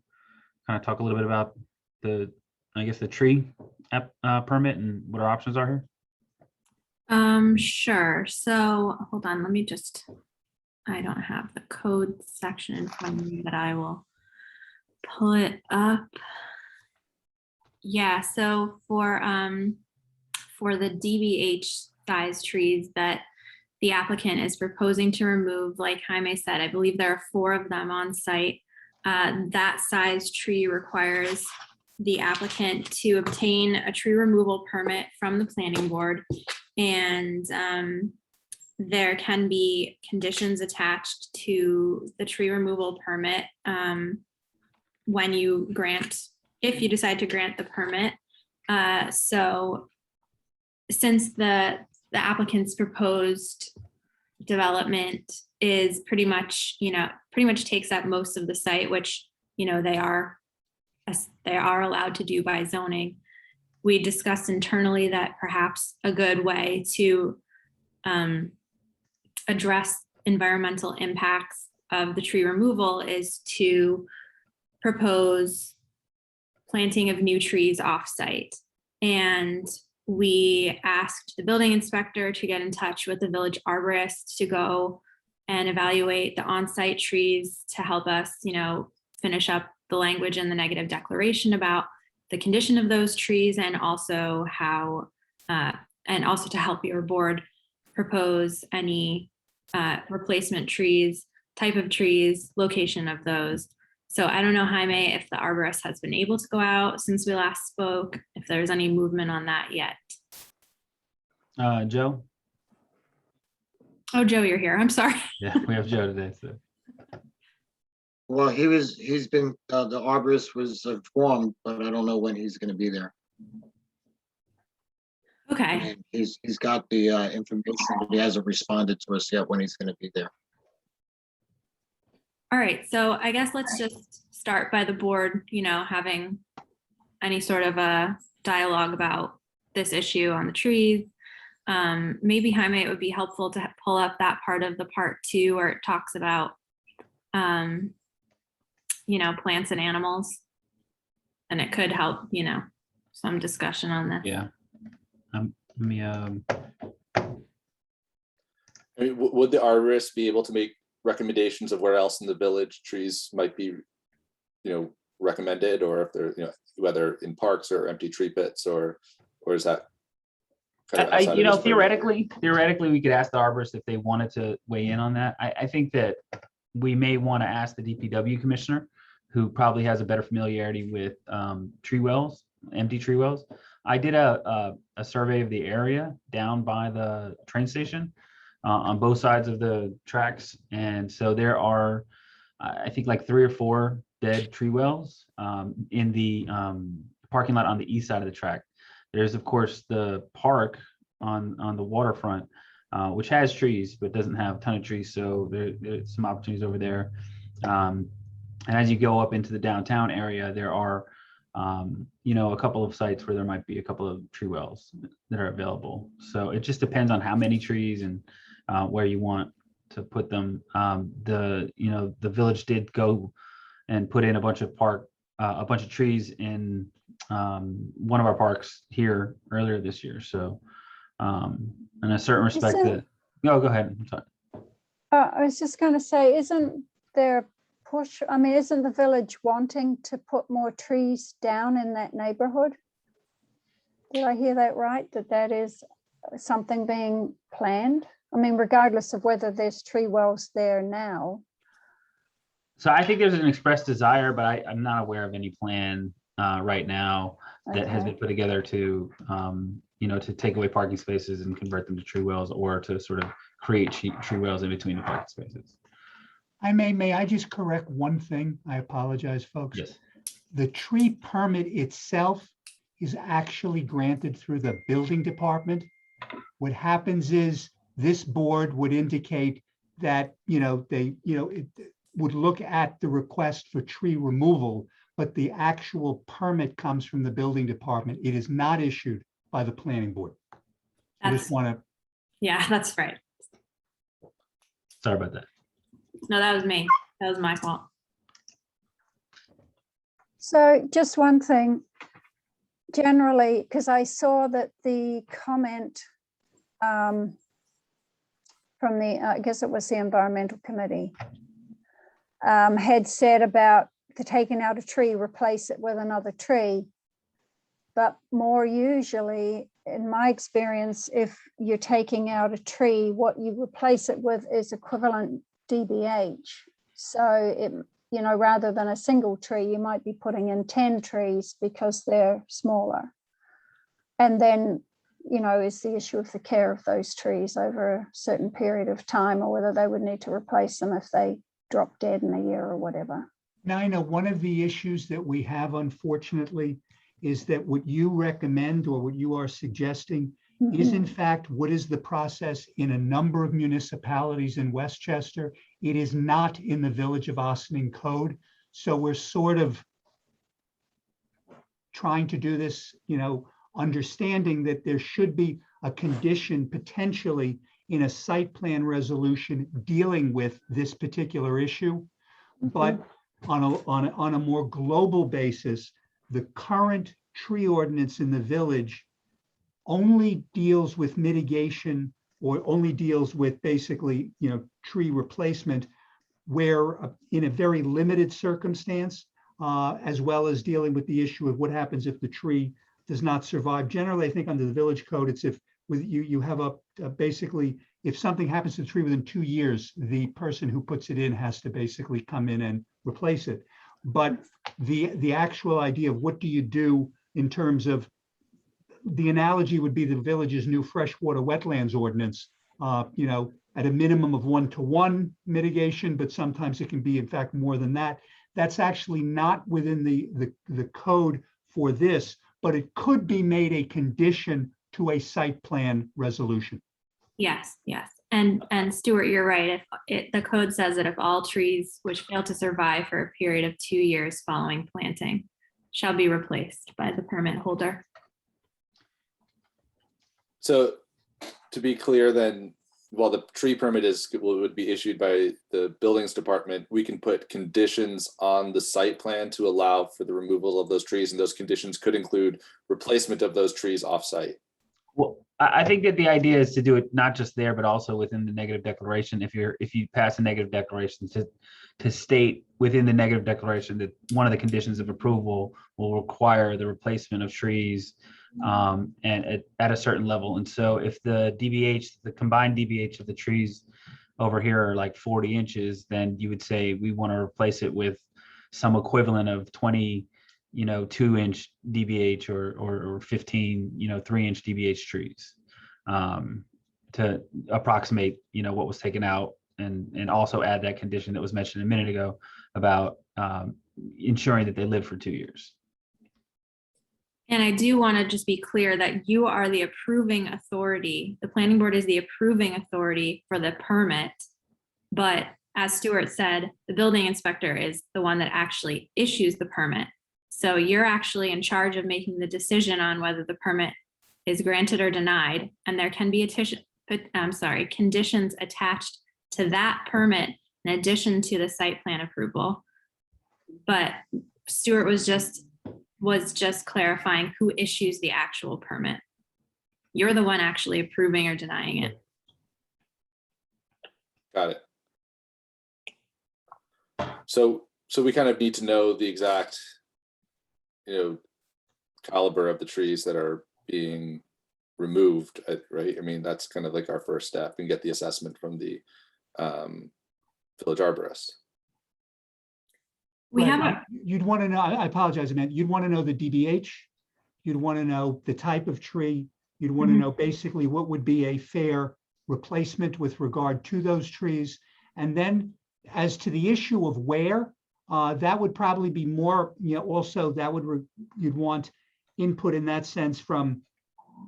kind of talk a little bit about the tree permit and what our options are here. Sure. So hold on, I don't have the code section in front of me, but I will pull it up. Yeah, so for the DBH size trees that the applicant is proposing to remove, like Jaime said, I believe there are 4 of them on site. That size tree requires the applicant to obtain a tree removal permit from the planning board, and there can be conditions attached to the tree removal permit if you decide to grant the permit. So since the applicant's proposed development is pretty much takes up most of the site, which they are allowed to do by zoning, we discussed internally that perhaps a good way to address environmental impacts of the tree removal is to propose planting of new trees off-site. And we asked the building inspector to get in touch with the village arborist to go and evaluate the on-site trees to help us, finish up the language in the negative declaration about the condition of those trees, and also to help your board propose any replacement trees, type of trees, location of those. So I don't know, Jaime, if the arborist has been able to go out since we last spoke, if there's any movement on that yet. Joe? Oh, Joe, you're here. I'm sorry. Yeah, we have Joe today. So. Well, the arborist was informed, but I don't know when he's going to be there. Okay. And he's got the information, but he hasn't responded to us yet when he's going to be there. All right. So I guess let's just start by the board, having any sort of a dialogue about this issue on the trees. Maybe, Jaime, it would be helpful to pull up that part of the part 2 where it talks about, plants and animals. And it could help, some discussion on this. Yeah. Let me, I mean, would the arborist be able to make recommendations of where else in the village trees might be, recommended, or if they're, whether in parks or empty tree pits, or is that kind of outside of his purview? theoretically, we could ask the arborist if they wanted to weigh in on that. I think that we may want to ask the DPW commissioner, who probably has a better familiarity with tree wells, empty tree wells. I did a survey of the area down by the train station on both sides of the tracks. And so there are, I think, like 3 or 4 dead tree wells in the parking lot on the east side of the track. There's, of course, the park on the waterfront, which has trees, but doesn't have a ton of trees. So there's some opportunities over there. And as you go up into the downtown area, there are, a couple of sites where there might be a couple of tree wells that are available. So it just depends on how many trees and where you want to put them. The village did go and put in a bunch of trees in one of our parks here earlier this year. So in a certain respect, go ahead. I'm sorry. I was just going to say, isn't there push? I mean, isn't the village wanting to put more trees down in that neighborhood? Did I hear that right? That is something being planned? I mean, regardless of whether there's tree wells there now. So I think there's an expressed desire, but I'm not aware of any plan right now that has been put together to, to take away parking spaces and convert them to tree wells, or to sort of create tree wells in between the parking spaces. May I just correct one thing? I apologize, folks. Yes. The tree permit itself is actually granted through the building department. What happens is this board would indicate that, it would look at the request for tree removal, but the actual permit comes from the building department. It is not issued by the planning board. I just want to. Yeah, that's right. Sorry about that. No, that was me. That was my fault. So just one thing, generally, because I saw that the comment from the, I guess it was the environmental committee, had said about the taking out a tree, replace it with another tree. But more usually, in my experience, if you're taking out a tree, what you replace it with is equivalent DBH. So rather than a single tree, you might be putting in 10 trees because they're smaller. And then, is the issue of the care of those trees over a certain period of time, or whether they would need to replace them if they drop dead in a year or whatever. Now, I know one of the issues that we have, unfortunately, is that what you recommend or what you are suggesting is in fact what is the process in a number of municipalities in Westchester. It is not in the Village of Ossining code. So we're sort of trying to do this, understanding that there should be a condition potentially in a site plan resolution dealing with this particular issue. But on a more global basis, the current tree ordinance in the village only deals with mitigation, or only deals with basically, tree replacement, where in a very limited circumstance, as well as dealing with the issue of what happens if the tree does not survive. Generally, I think under the village code, it's if with you have basically, if something happens to the tree within 2 years, the person who puts it in has to basically come in and replace it. But the actual idea of what do you do in terms of, the analogy would be the village's new freshwater wetlands ordinance, at a minimum of 1-to-1 mitigation, but sometimes it can be in fact more than that. That's actually not within the code for this, but it could be made a condition to a site plan resolution. Yes, yes. And Stuart, you're right. If the code says that if all trees which fail to survive for a period of 2 years following planting shall be replaced by the permit holder. So to be clear then, while the tree permit would be issued by the buildings department, we can put conditions on the site plan to allow for the removal of those trees, and those conditions could include replacement of those trees off-site. Well, I think that the idea is to do it not just there, but also within the negative declaration. If you pass a negative declaration, to state within the negative declaration that one of the conditions of approval will require the replacement of trees and at a certain level. And so if the DBH, the combined DBH of the trees over here are like 40 inches, then you would say we want to replace it with some equivalent of 20, 2-inch DBH or 15, 3-inch DBH trees to approximate, what was taken out, and also add that condition that was mentioned a minute ago about ensuring that they live for 2 years. And I do want to just be clear that you are the approving authority. The planning board is the approving authority for the permit. But as Stuart said, the building inspector is the one that actually issues the permit. So you're actually in charge of making the decision on whether the permit is granted or denied. And there can be conditions attached to that permit in addition to the site plan approval. But Stuart was just clarifying who issues the actual permit. You're the one actually approving or denying it. Got it. So we kind of need to know the exact, caliber of the trees that are being removed, right? I mean, that's kind of like our first step, and get the assessment from the village arborist. You'd want to know, I apologize, Amanda, you'd want to know the DBH, you'd want to know the type of tree, you'd want to know basically what would be a fair replacement with regard to those trees. And then as to the issue of where, that would probably be more, also that would, you'd want input in that sense from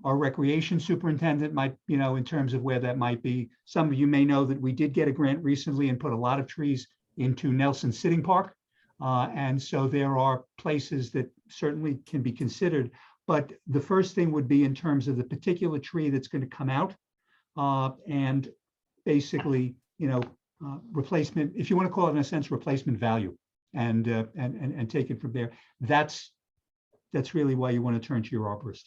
our recreation superintendent, might, in terms of where that might be. Some of you may know that we did get a grant recently and put a lot of trees into Nelson Sitting Park. And so there are places that certainly can be considered. But the first thing would be in terms of the particular tree that's going to come out, and basically, replacement, if you want to call it in a sense, replacement value, and take it from there. That's really why you want to turn to your arborist.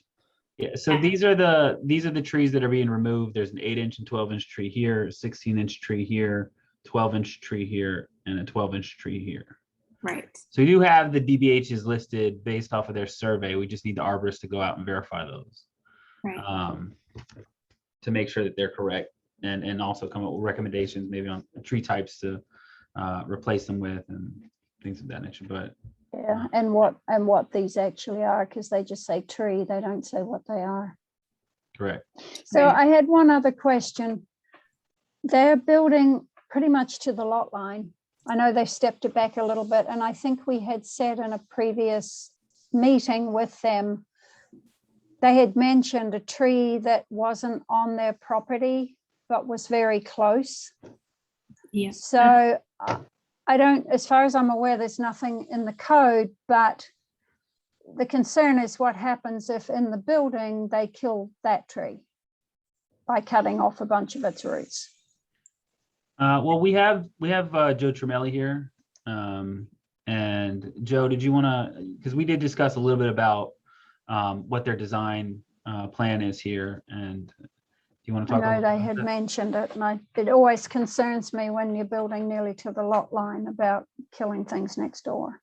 Yeah, so these are the trees that are being removed. There's an 8-inch and 12-inch tree here, a 16-inch tree here, 12-inch tree here, and a 12-inch tree here. Right. So you do have the DBHs listed based off of their survey. We just need the arborist to go out and verify those. Right. To make sure that they're correct, and also come up with recommendations maybe on tree types to replace them with and things of that nature. But yeah, and what these actually are, because they just say tree, they don't say what they are. correct. So I had one other question. They're building pretty much to the lot line. I know they stepped it back a little bit, and I think we had said in a previous meeting with them, they had mentioned a tree that wasn't on their property, but was very close. Yes. So I don't, as far as I'm aware, there's nothing in the code, but the concern is what happens if in the building they kill that tree by cutting off a bunch of its roots. Well, we have Joe Tremelli here, And Joe, did you want to, because we did discuss a little bit about what their design plan is here, and do you want to I talk? a know little they bit had about that? mentioned it, and it always concerns me when you're building nearly to the lot line about killing things next door.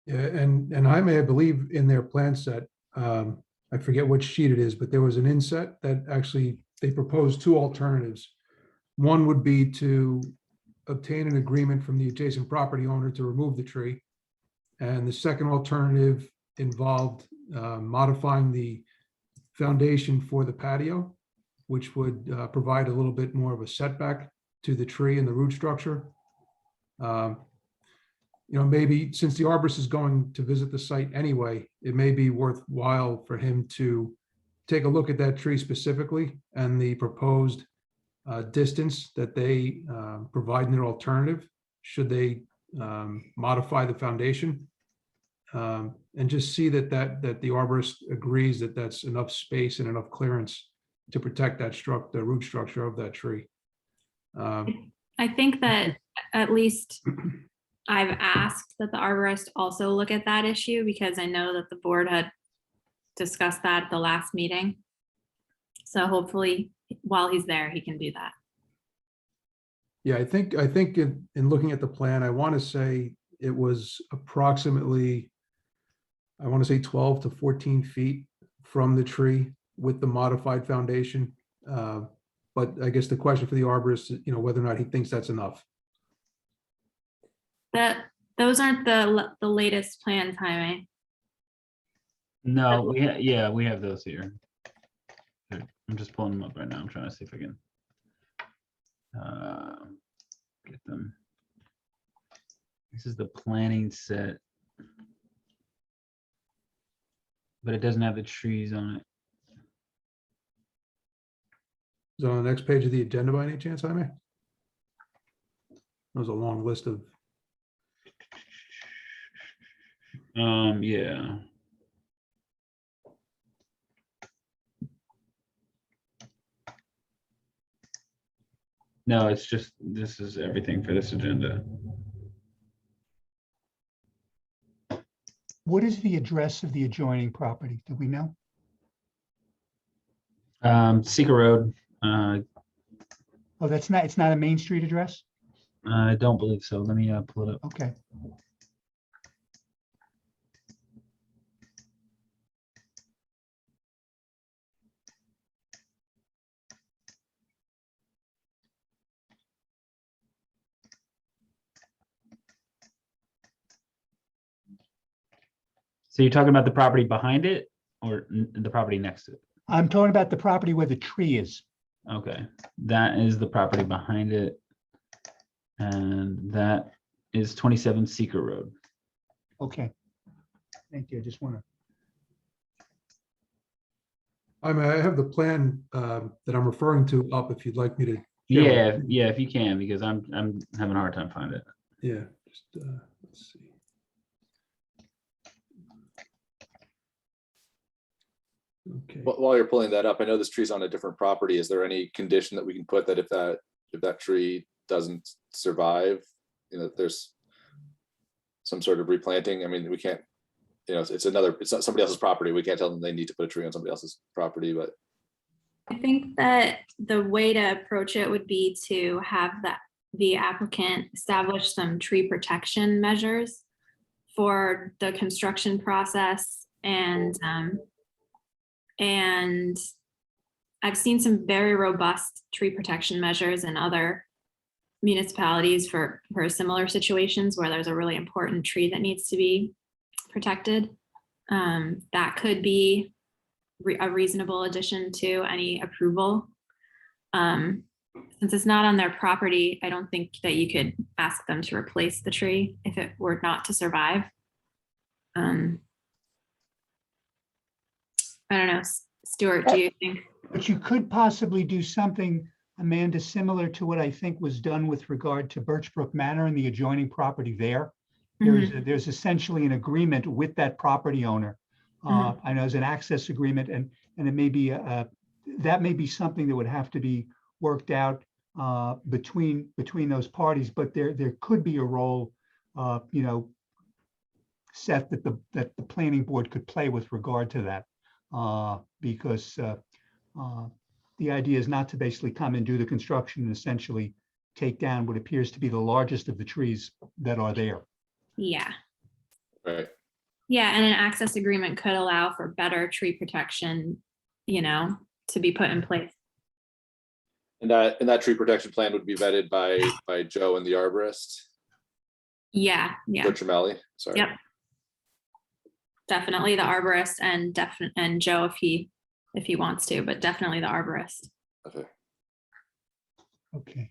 Yeah, and Jaime, I believe in their plan set, I forget which sheet it is, but there was an inset that actually, they proposed two alternatives. One would be to obtain an agreement from the adjacent property owner to remove the tree. And the second alternative involved modifying the foundation for the patio, which would provide a little bit more of a setback to the tree and the root structure. You know, maybe since the arborist is going to visit the site anyway, it may be worthwhile for him to take a look at that tree specifically and the proposed distance that they provide in their alternative, should they modify the foundation. And just see that the arborist agrees that that's enough space and enough clearance to protect that the root structure of that tree. I think that at least I've asked that the arborist also look at that issue, because I know that the board had discussed that at the last meeting. So hopefully while he's there, he can do that. Yeah, I think in looking at the plan, I want to say it was approximately, I want to say 12 to 14 feet from the tree with the modified foundation. But I guess the question for the arborist, you know, whether or not he thinks that's enough. Those aren't the latest plans, Jaime. No, we have those here. I'm just pulling them up right now. I'm trying to see if I can get them. This is the planning set, but it doesn't have the trees on it. Is it on the next page of the agenda by any chance, Jaime? There's a long list of. Yeah. No, it's just, this is everything for this agenda. What is the address of the adjoining property? Do we know? Seeker Road. Oh, it's not a Main Street address? I don't believe so. Let me pull it up. Okay. So you're talking about the property behind it or the property next to it? I'm talking about the property where the tree is. Okay, that is the property behind it. And that is 27 Seeker Road. Okay. Thank you. I just want to. I have the plan that I'm referring to up if you'd like me to. Yeah, if you can, because I'm having a hard time finding it. Yeah, just let's see. Okay. While you're pulling that up, I know this tree's on a different property. Is there any condition that we can put that if that tree doesn't survive, you know, there's some sort of replanting? I mean, we can't, you know, it's not somebody else's property. We can't tell them they need to put a tree on somebody else's property, but. I think that the way to approach it would be to have the applicant establish some tree protection measures for the construction process. And I've seen some very robust tree protection measures in other municipalities for similar situations where there's a really important tree that needs to be protected. That could be a reasonable addition to any approval. Since it's not on their property, I don't think that you could ask them to replace the tree if it were not to survive. I don't know, Stuart, do you think? But you could possibly do something, Amanda, similar to what I think was done with regard to Birchbrook Manor and the adjoining property there. There's essentially an agreement with that property owner. I know there's an access agreement, and it may be that may be something that would have to be worked out between those parties. But there could be a role, you know, set that the planning board could play with regard to that. Because the idea is not to basically come and do the construction and essentially take down what appears to be the largest of the trees that are there. Yeah. Right. Yeah, and an access agreement could allow for better tree protection, you know, to be put in place. And that tree protection plan would be vetted by Joe and the arborist, Yeah, yeah, Joe Tremelli, sorry. yep. Definitely the arborist and Joe if he wants to, but definitely the arborist. Okay. Okay.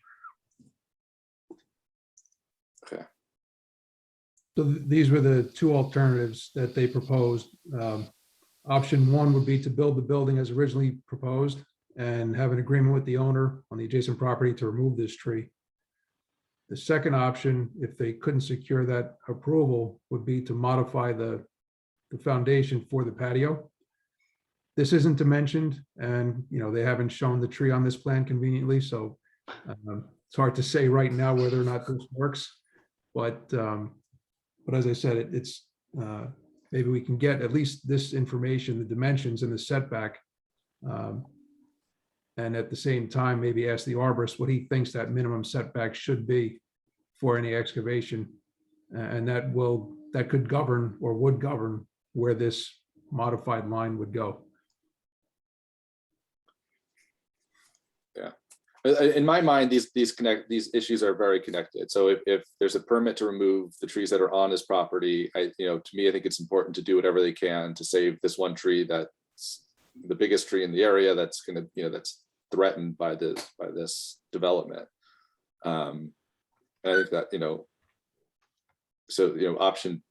Okay. So these were the two alternatives that they proposed. Option one would be to build the building as originally proposed and have an agreement with the owner on the adjacent property to remove this tree. The second option, if they couldn't secure that approval, would be to modify the foundation for the patio. This isn't dimensioned, and they haven't shown the tree on this plan conveniently, so it's hard to say right now whether or not this works. But as I said, it's maybe we can get at least this information, the dimensions and the setback, and at the same time maybe ask the arborist what he thinks that minimum setback should be for any excavation, and that could govern or would govern where this modified line would go. Yeah, in my mind, these issues are very connected. So if there's a permit to remove the trees that are on his property, to me, I think it's important to do whatever they can to save this one tree that's the biggest tree in the area that's going to, that's threatened by this development. And I think that, so, option,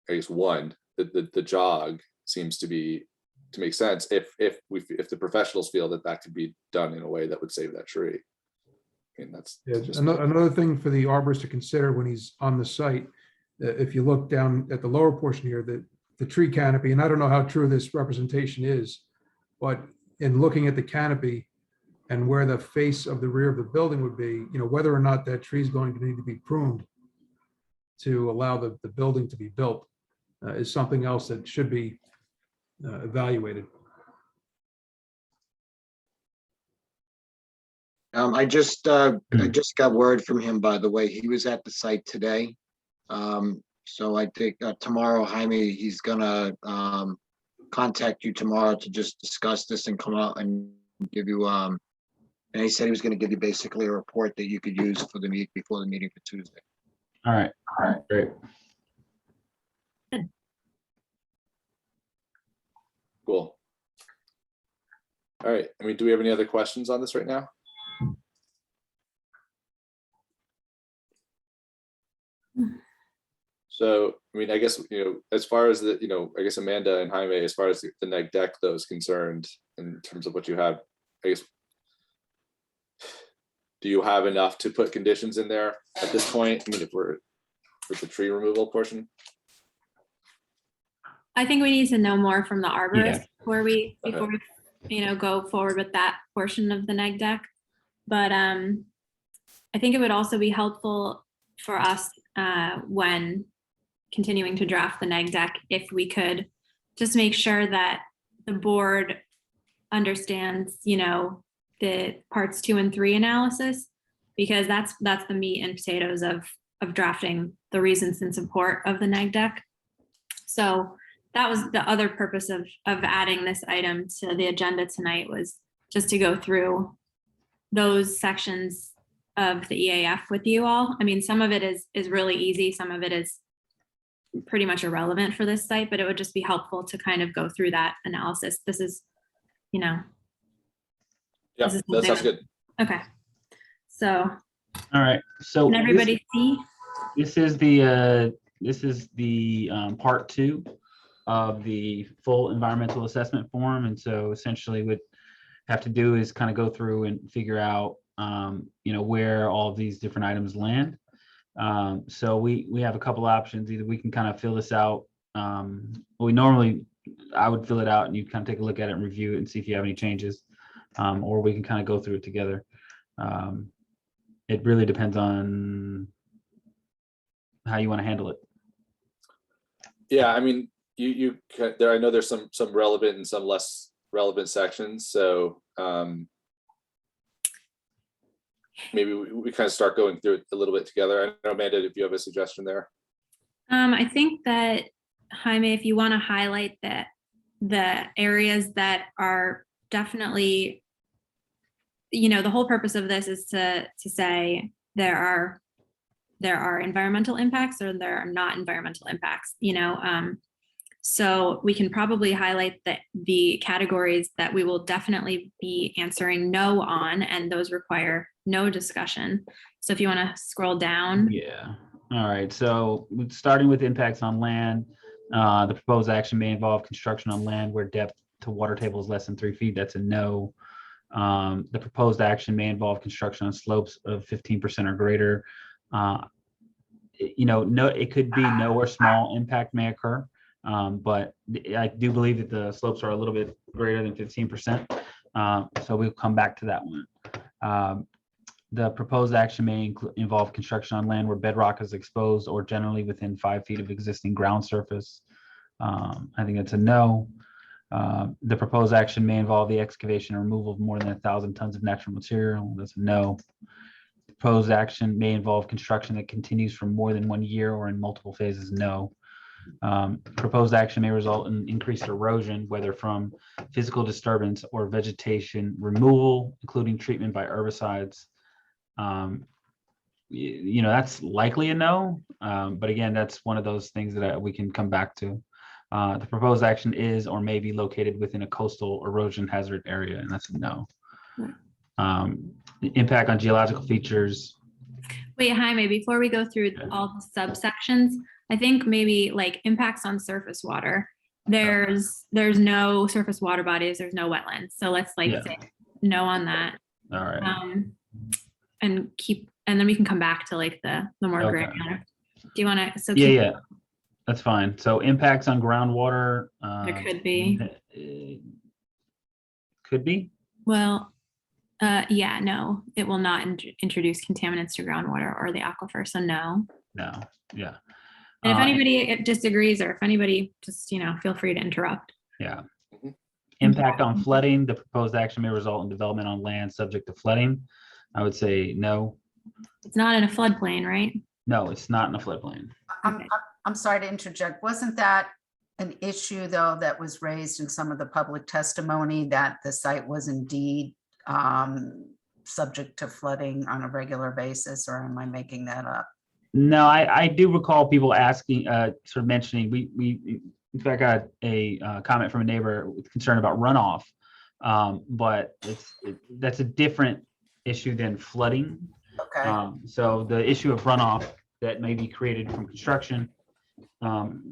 I guess one, the jog seems to make sense if the professionals feel that could be done in a way that would save that tree. I mean, that's another thing for the arborist to consider when he's on the site. If you look down at the lower portion here, the tree canopy, and I don't know how true this representation is, but in looking at the canopy and where the face of the rear of the building would be, whether or not that tree is going to need to be pruned to allow the building to be built is something else that should be evaluated. I just got word from him, by the way. He was at the site today. So I think tomorrow, Jaime, he's gonna contact you tomorrow to just discuss this and come out and give you and he said he was gonna give you basically a report that you could use for the before the meeting for Tuesday. All right, great. cool. All right, I mean, do we have any other questions on this right now? So, I mean, I guess, as far as I guess Amanda and Jaime, as far as the neg deck though is concerned, in terms of what you have, I guess, do you have enough to put conditions in there at this point? I mean, if we're with the tree removal portion? I think we need to know more from the arborist before we Okay. go forward with that portion of the neg deck. But I think it would also be helpful for us when continuing to draft the neg deck, if we could just make sure that the board understands, the parts 2 and 3 analysis, because that's the meat and potatoes of drafting the reasons in support of the neg deck. So that was the other purpose of adding this item to the agenda tonight, was just to go through those sections of the EAF with you all. I mean, some of it is really easy. Some of it is pretty much irrelevant for this site, but it would just be helpful to kind of go through that analysis. This is, Yeah, this is that sounds good. Okay. So All right, so can everybody see? this is the part 2 of the full environmental assessment form. And so essentially what have to do is kind of go through and figure out, where all of these different items land. So we have a couple options. Either we can kind of fill this out. I would fill it out and you kind of take a look at it and review it and see if you have any changes, or we can kind of go through it together. It really depends on how you want to handle it. Yeah, I mean, there, I know there's some relevant and some less relevant sections. So maybe we kind of start going through it a little bit together. I don't know, Amanda, if you have a suggestion there. I think that, Jaime, if you want to highlight that the areas that are definitely, the whole purpose of this is to say there are environmental impacts or there are not environmental impacts, so we can probably highlight the categories that we will definitely be answering no on, and those require no discussion. So if you want to scroll down. Yeah. All right. So starting with impacts on land, the proposed action may involve construction on land where depth to water table is less than 3 feet. That's a no. The proposed action may involve construction on slopes of 15% or greater. No, it could be no or small impact may occur. But I do believe that the slopes are a little bit greater than 15%. So we'll come back to that one. The proposed action may involve construction on land where bedrock is exposed or generally within 5 feet of existing ground surface. I think that's a no. The proposed action may involve the excavation or removal of more than 1,000 tons of natural material. That's a no. Proposed action may involve construction that continues for more than 1 year or in multiple phases. No. Proposed action may result in increased erosion, whether from physical disturbance or vegetation removal, including treatment by herbicides. That's likely a no. But again, that's one of those things that we can come back to. The proposed action is or may be located within a coastal erosion hazard area, and that's a no. The impact on geological features. Wait, Jaime, before we go through all the subsections, I think maybe like impacts on surface water. There's no surface water bodies, there's no wetlands. So let's say no on that. All right. And then we can come back to like the more granular. Do you want to? So yeah, that's fine. So impacts on groundwater. There could be. Could be. Well, no, it will not introduce contaminants to groundwater or the aquifer. So no. No. Yeah. And if anybody disagrees, or if anybody just feel free to interrupt. Yeah. Impact on flooding. The proposed action may result in development on land subject to flooding. I would say no. It's not in a floodplain, right? No, it's not in a floodplain. I'm sorry to interject. Wasn't that an issue, though, that was raised in some of the public testimony, that the site was indeed subject to flooding on a regular basis, or am I making that up? No, I do recall people asking, sort of mentioning, we in fact got a comment from a neighbor with concern about runoff, but that's a different issue than flooding. Okay. So the issue of runoff that may be created from construction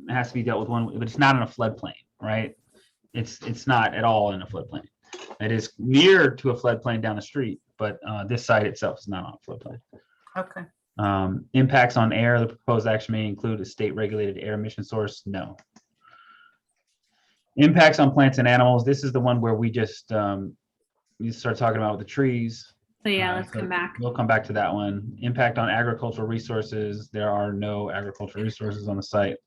has to be dealt with but it's not in a floodplain, right? It's not at all in a floodplain. It is near to a floodplain down the street, but this site itself is not on a floodplain. Okay. Impacts on air. The proposed action may include a state regulated air emission source. No. Impacts on plants and animals. This is the one where we just we start talking about with the trees. So let's come back. We'll come back to that one. Impact on agricultural resources. There are no agricultural resources on the site.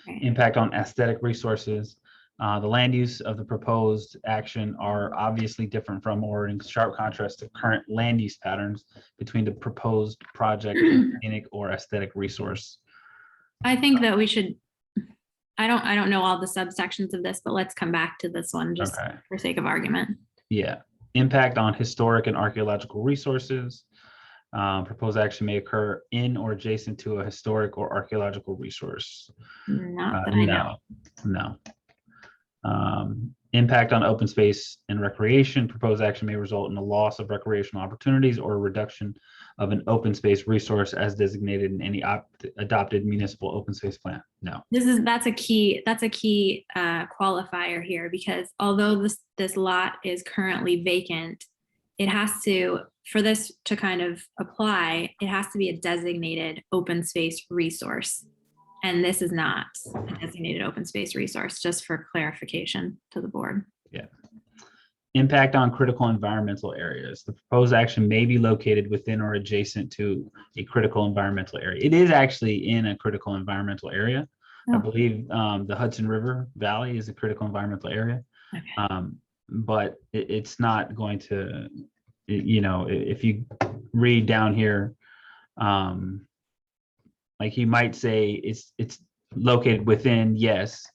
Okay. Impact on aesthetic resources. The land use of the proposed action are obviously different from or in sharp contrast to current land use patterns between the proposed project and scenic or aesthetic resource. I think that we should, I don't know all the subsections of this, but let's come back to this one just for sake of argument. Yeah. Impact on historic and archaeological resources. Proposed action may occur in or adjacent to a historic or archaeological resource. Not that I know. No. Impact on open space and recreation. Proposed action may result in a loss of recreational opportunities or a reduction of an open space resource as designated in any adopted municipal open space plan. No. That's a key qualifier here, because although this lot is currently vacant, it has to, for this to kind of apply, it has to be a designated open space resource. And this is not a designated open space resource, just for clarification to the board. Yeah. Impact on critical environmental areas. The proposed action may be located within or adjacent to a critical environmental area. It is actually in a critical environmental area. I Oh. believe the Hudson River Valley is a critical environmental area. Okay. But it's not going to, you know, if you read down here, like he might say it's located within, yes.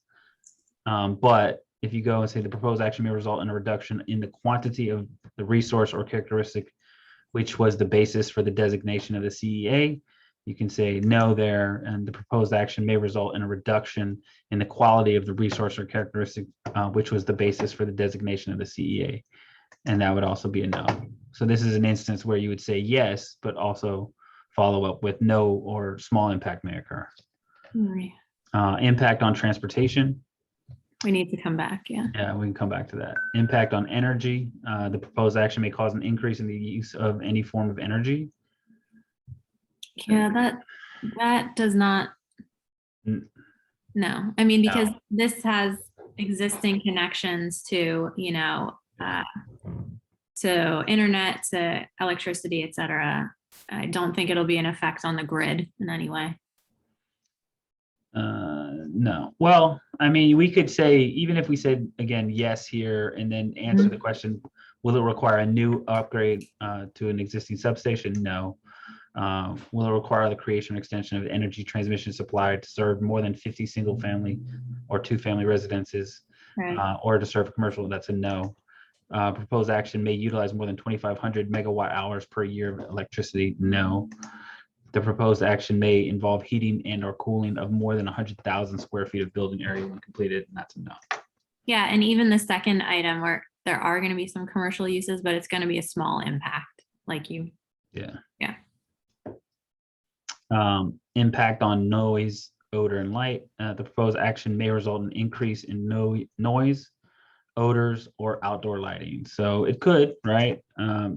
But if you go and say the proposed action may result in a reduction in the quantity of the resource or characteristic, which was the basis for the designation of the CEA, you can say no there, and the proposed action may result in a reduction in the quality of the resource or characteristic, which was the basis for the designation of the CEA. And that would also be a no. So this is an instance where you would say yes, but also follow up with no or small impact may occur. Right. Impact on transportation. We need to come back. Yeah. Yeah, we can come back to that. Impact on energy. The proposed action may cause an increase in the use of any form of energy. Yeah, that does not. N- No, I mean, because No. this has existing connections to, you know, to internet, to electricity, et cetera. I don't think it'll be an effect on the grid in any way. No. Well, I mean, we could say, even if we said, again, yes here, and then answer the question, will it require a new upgrade to an existing substation? No. Will it require the creation or extension of energy transmission supply to serve more than 50 single family or two family residences, Right. or to serve commercial? That's a no. Proposed action may utilize more than 2,500 megawatt hours per year of electricity. No. The proposed action may involve heating and or cooling of more than 100,000 square feet of building area when completed, and that's a no. Yeah, and even the second item where there are going to be some commercial uses, but it's going to be a small impact, like you. Yeah. Yeah. Impact on noise, odor, and light. The proposed action may result in increase in noise, odors, or outdoor lighting. So it could, right?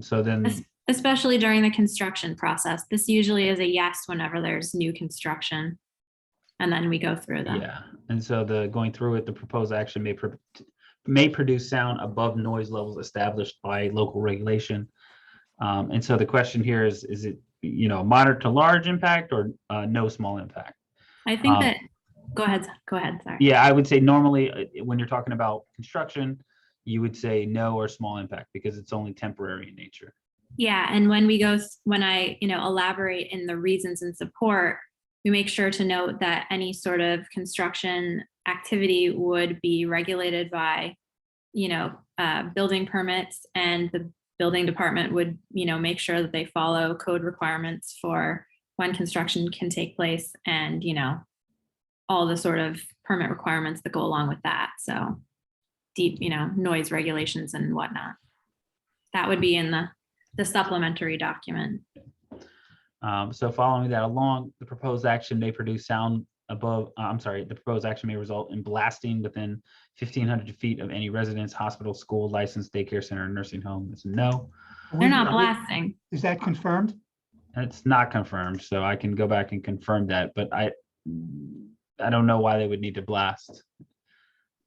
So then, Especially during the construction process. This usually is a yes whenever there's new construction. And then we go through them. yeah. And so going through it, the proposed action may produce sound above noise levels established by local regulation. And so the question here is it, you know, moderate to large impact or no small impact? I think that, go ahead, sorry. Yeah, I would say normally when you're talking about construction, you would say no or small impact because it's only temporary in nature. Yeah, and when I, you know, elaborate in the reasons and support, we make sure to note that any sort of construction activity would be regulated by, you know, building permits, and the building department would, you know, make sure that they follow code requirements for when construction can take place, and, you know, all the sort of permit requirements that go along with that. So deep, you know, noise regulations and whatnot. That would be in the supplementary document. So following that along, the proposed action may produce sound above, the proposed action may result in blasting within 1,500 feet of any residence, hospital, school, licensed daycare center, or nursing home. It's no. They're not blasting. Is that confirmed? It's not confirmed, so I can go back and confirm that, but I don't know why they would need to blast.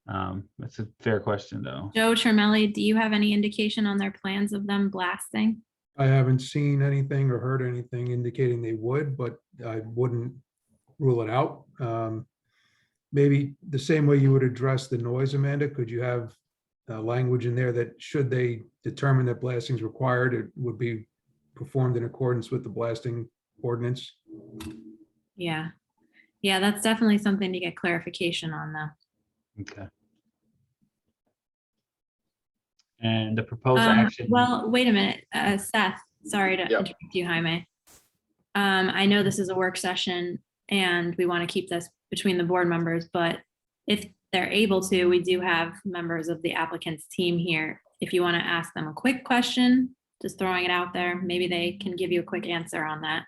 That's a fair question, though. Joe Tremelli, do you have any indication on their plans of them blasting? I haven't seen anything or heard anything indicating they would, but I wouldn't rule it out. Maybe the same way you would address the noise, Amanda, could you have language in there that should they determine that blasting is required, it would be performed in accordance with the blasting ordinance? Yeah. Yeah, that's definitely something to get clarification on, though. Okay. And the proposed action. Well, wait a minute, Seth, sorry to Yep. interrupt you, Jaime. I know this is a work session and we want to keep this between the board members, but if they're able to, we do have members of the applicant's team here. If you want to ask them a quick question, just throwing it out there, maybe they can give you a quick answer on that.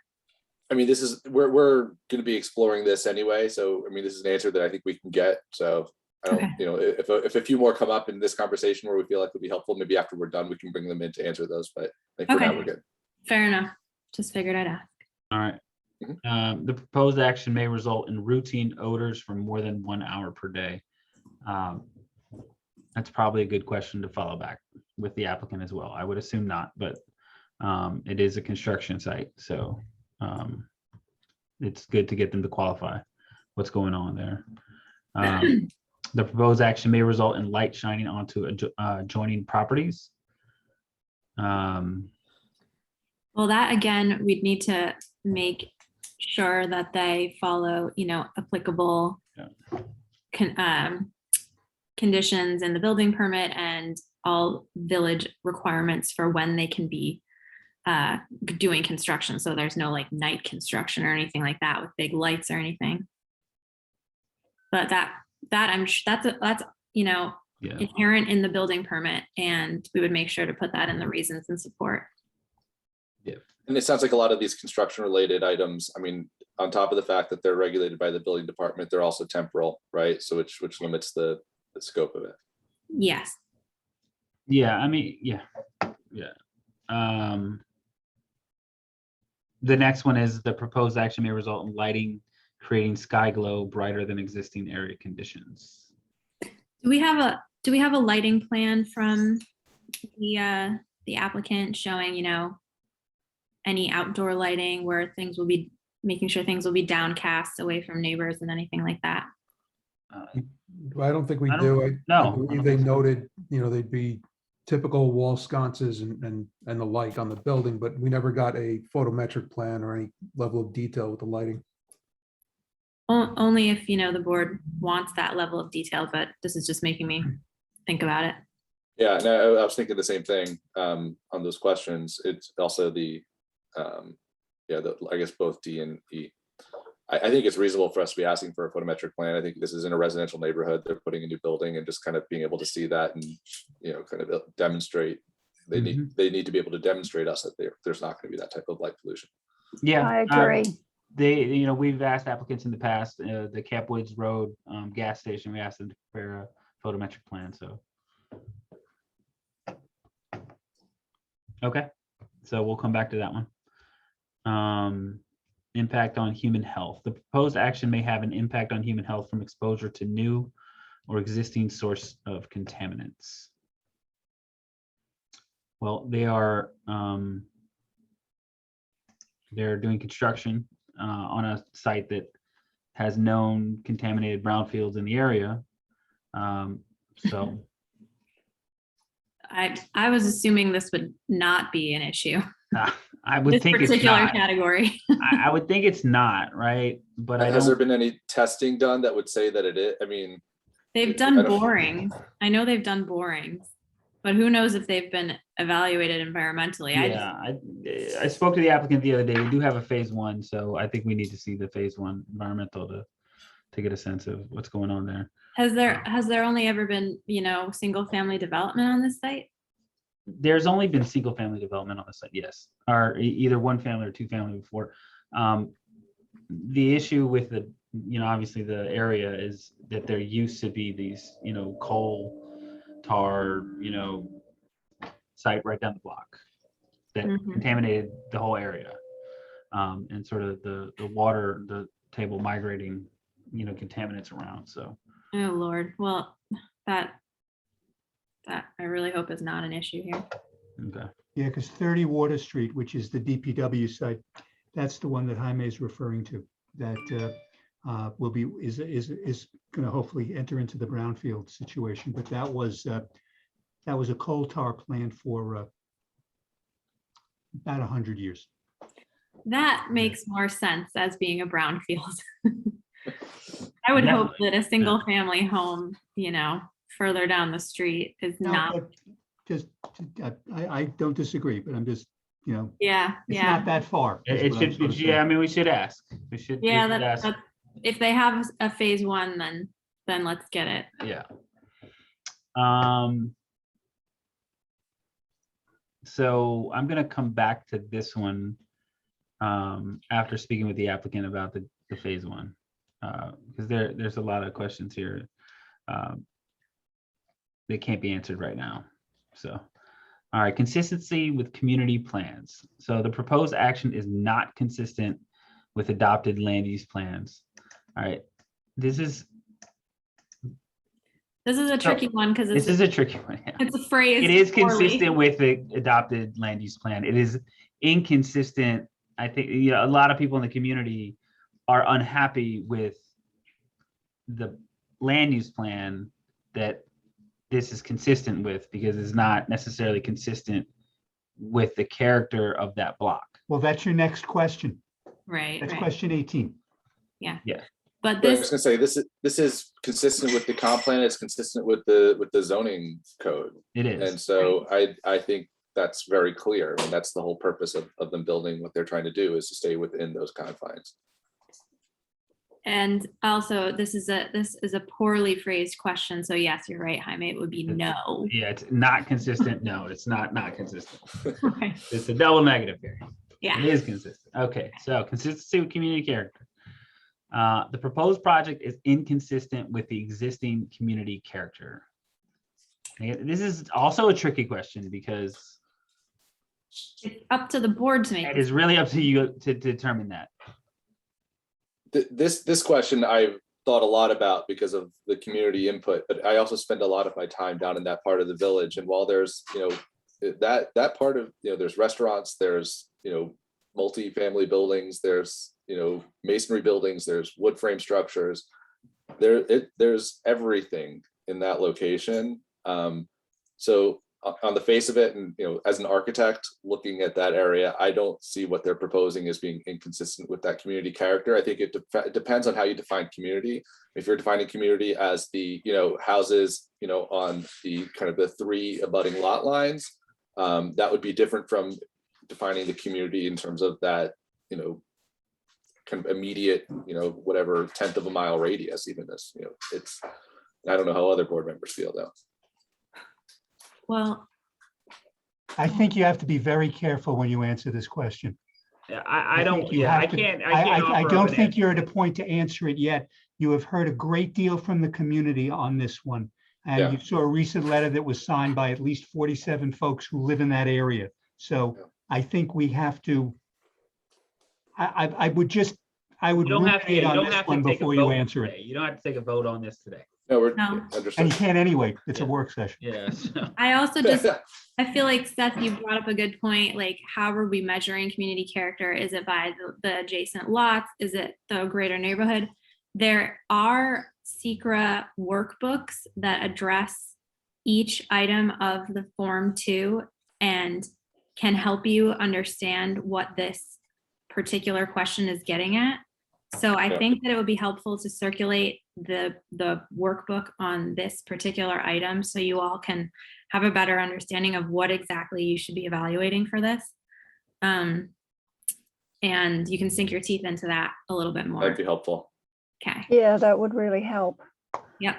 I mean, we're going to be exploring this anyway. So, I mean, this is an answer that I think we can get. So I don't, Okay. you know, if a few more come up in this conversation where we feel like would be helpful, maybe after we're done, we can bring them in to answer those. But I think for now Okay. we're good. Fair enough. Just figured I'd ask. All right. The proposed action may result in routine odors for more than 1 hour per day. That's probably a good question to follow back with the applicant as well. I would assume not, but it is a construction site, so it's good to get them to qualify. what's going on there. The proposed action may result in light shining onto adjoining properties. Well, that again, we'd need to make sure that they follow, applicable conditions in the building permit and all village requirements for when they can be doing construction. So there's no like night construction or anything like that with big lights or anything. But that's inherent in the building permit, and we would make sure to put that in the reasons and support. Yeah, and it sounds like a lot of these construction related items, I mean, on top of the fact that they're regulated by the building department, they're also temporal, right? So which limits the scope of it. Yes. Yeah, I mean, yeah. The next one is the proposed action may result in lighting, creating sky glow brighter than existing area conditions. Do we have a lighting plan from the applicant showing, any outdoor lighting where things will be, making sure things will be downcast away from neighbors and anything like that? I don't think we I do. don't- no, I I believe don't they think so. noted, they'd be typical wall sconces and the like on the building, but we never got a photometric plan or any level of detail with the lighting. Only if, the board wants that level of detail, but this is just making me think about it. Yeah, no, I was thinking the same thing on those questions. It's also I guess both D and E. I think it's reasonable for us to be asking for a photometric plan. I think this is in a residential neighborhood. They're putting a new building and just kind of being able to see that and, kind of demonstrate. They need to be able to demonstrate us that there's not going to be that type of light pollution. Yeah, I agree. We've asked applicants in the past, the Cap Woods Road gas station, we asked them to prepare a photometric plan, so. Okay, so we'll come back to that one. Impact on human health. The proposed action may have an impact on human health from exposure to new or existing source of contaminants. Well, they're doing construction on a site that has known contaminated brownfields in the area. So I was assuming this would not be an issue. I would This think it's particular not. category. I would think it's not, right? But Has there been any testing done that would say that it is? I mean, They've done borings. I know they've done borings, but who knows if they've been evaluated environmentally. Yeah, I spoke to the applicant the other day. We do have a phase 1, so I think we need to see the phase 1 environmental to get a sense of what's going on there. Has there only ever been, single family development on this site? There's only been single family development on the site, yes, or either one family or two family before. The issue with the, obviously the area is that there used to be these, coal tar, site right down the block that contaminated the whole area. And sort of the water, the table migrating, contaminants around, so. Oh, Lord. Well, that I really hope is not an issue here. Okay. Yeah, because 30 Water Street, which is the DPW site, that's the one that Jaime is referring to, that is going to hopefully enter into the brownfield situation. But that was a coal tar plant for about 100 years. That makes more sense as being a brownfield. I would hope that a single family home, further down the street is not. But just, I don't disagree, but I'm just, Yeah. it's not that far. is It what I'm should, sort of yeah, saying. I mean, we should ask. We should ask. That if they have a phase 1, then let's get it. Yeah. So I'm gonna come back to this one after speaking with the applicant about the phase 1, because there's a lot of questions here that can't be answered right now. So, all right, consistency with community plans. So the proposed action is not consistent with adopted land use plans. All right, this is a tricky one because this is a tricky one. Yeah. it's a phrase. It is poorly. consistent with the adopted land use plan. It is inconsistent. I think a lot of people in the community are unhappy with the land use plan that this is consistent with, because it's not necessarily consistent with the character of that block. Well, that's your next question. Right, That's right. question 18. But But I was this, gonna say, this is consistent with the comp plan, it's consistent with the zoning code. It is. And so I think that's very clear. I mean, that's the whole purpose of them building what they're trying to do, is to stay within those confines. and also this is a poorly phrased question. So yes, you're right, Jaime, it would be no. Yeah, it's not consistent. No, it's not consistent. Right. It's a double negative here. It Yeah, is consistent. Okay, so consistency with community character. The proposed project is inconsistent with the existing community character. And this is also a tricky question, because it's up to the board to make. it is really up to you to determine that. This question I've thought a lot about because of the community input, but I also spend a lot of my time down in that part of the village. And while there's, that part of, there's restaurants, there's, multi-family buildings, there's, masonry buildings, there's wood frame structures. There's everything in that location. So on the face of it, and as an architect looking at that area, I don't see what they're proposing as being inconsistent with that community character. I think it depends on how you define community. If you're defining community as the houses on the kind of the 3 abutting lot lines, that would be different from defining the community in terms of that kind of immediate whatever 1/10 of a mile radius. Even this, it's, I don't know how other board members feel though. Well, I think you have to be very careful when you answer this question. Yeah, I think don't, you yeah, I have to- can't. I offer don't up an think you're at a point to answer it yet. You have heard a great deal from the community on this one. And Yeah. you saw a recent letter that was signed by at least 47 folks who live in that area. So Yeah. I think we have to, I would You don't have to, ruminate you on don't this have to one take a before you vote answer it. today. You don't have to take a vote on this today. No, we're No. And understood. you can't anyway. It's a Yeah. work session. Yeah. So. I also just, I feel like Seth, you brought up a good point. Like, how are we measuring community character? Is it by the adjacent lots? Is it the greater neighborhood? There are secret workbooks that address each item of the Form 2 and can help you understand what this particular question is getting at. So I Yeah. think that it would be helpful to circulate the workbook on this particular item so you all can have a better understanding of what exactly you should be evaluating for this. And you can sink your teeth into that a little bit more. That'd be helpful. Okay. Yeah, that would really help. Yep.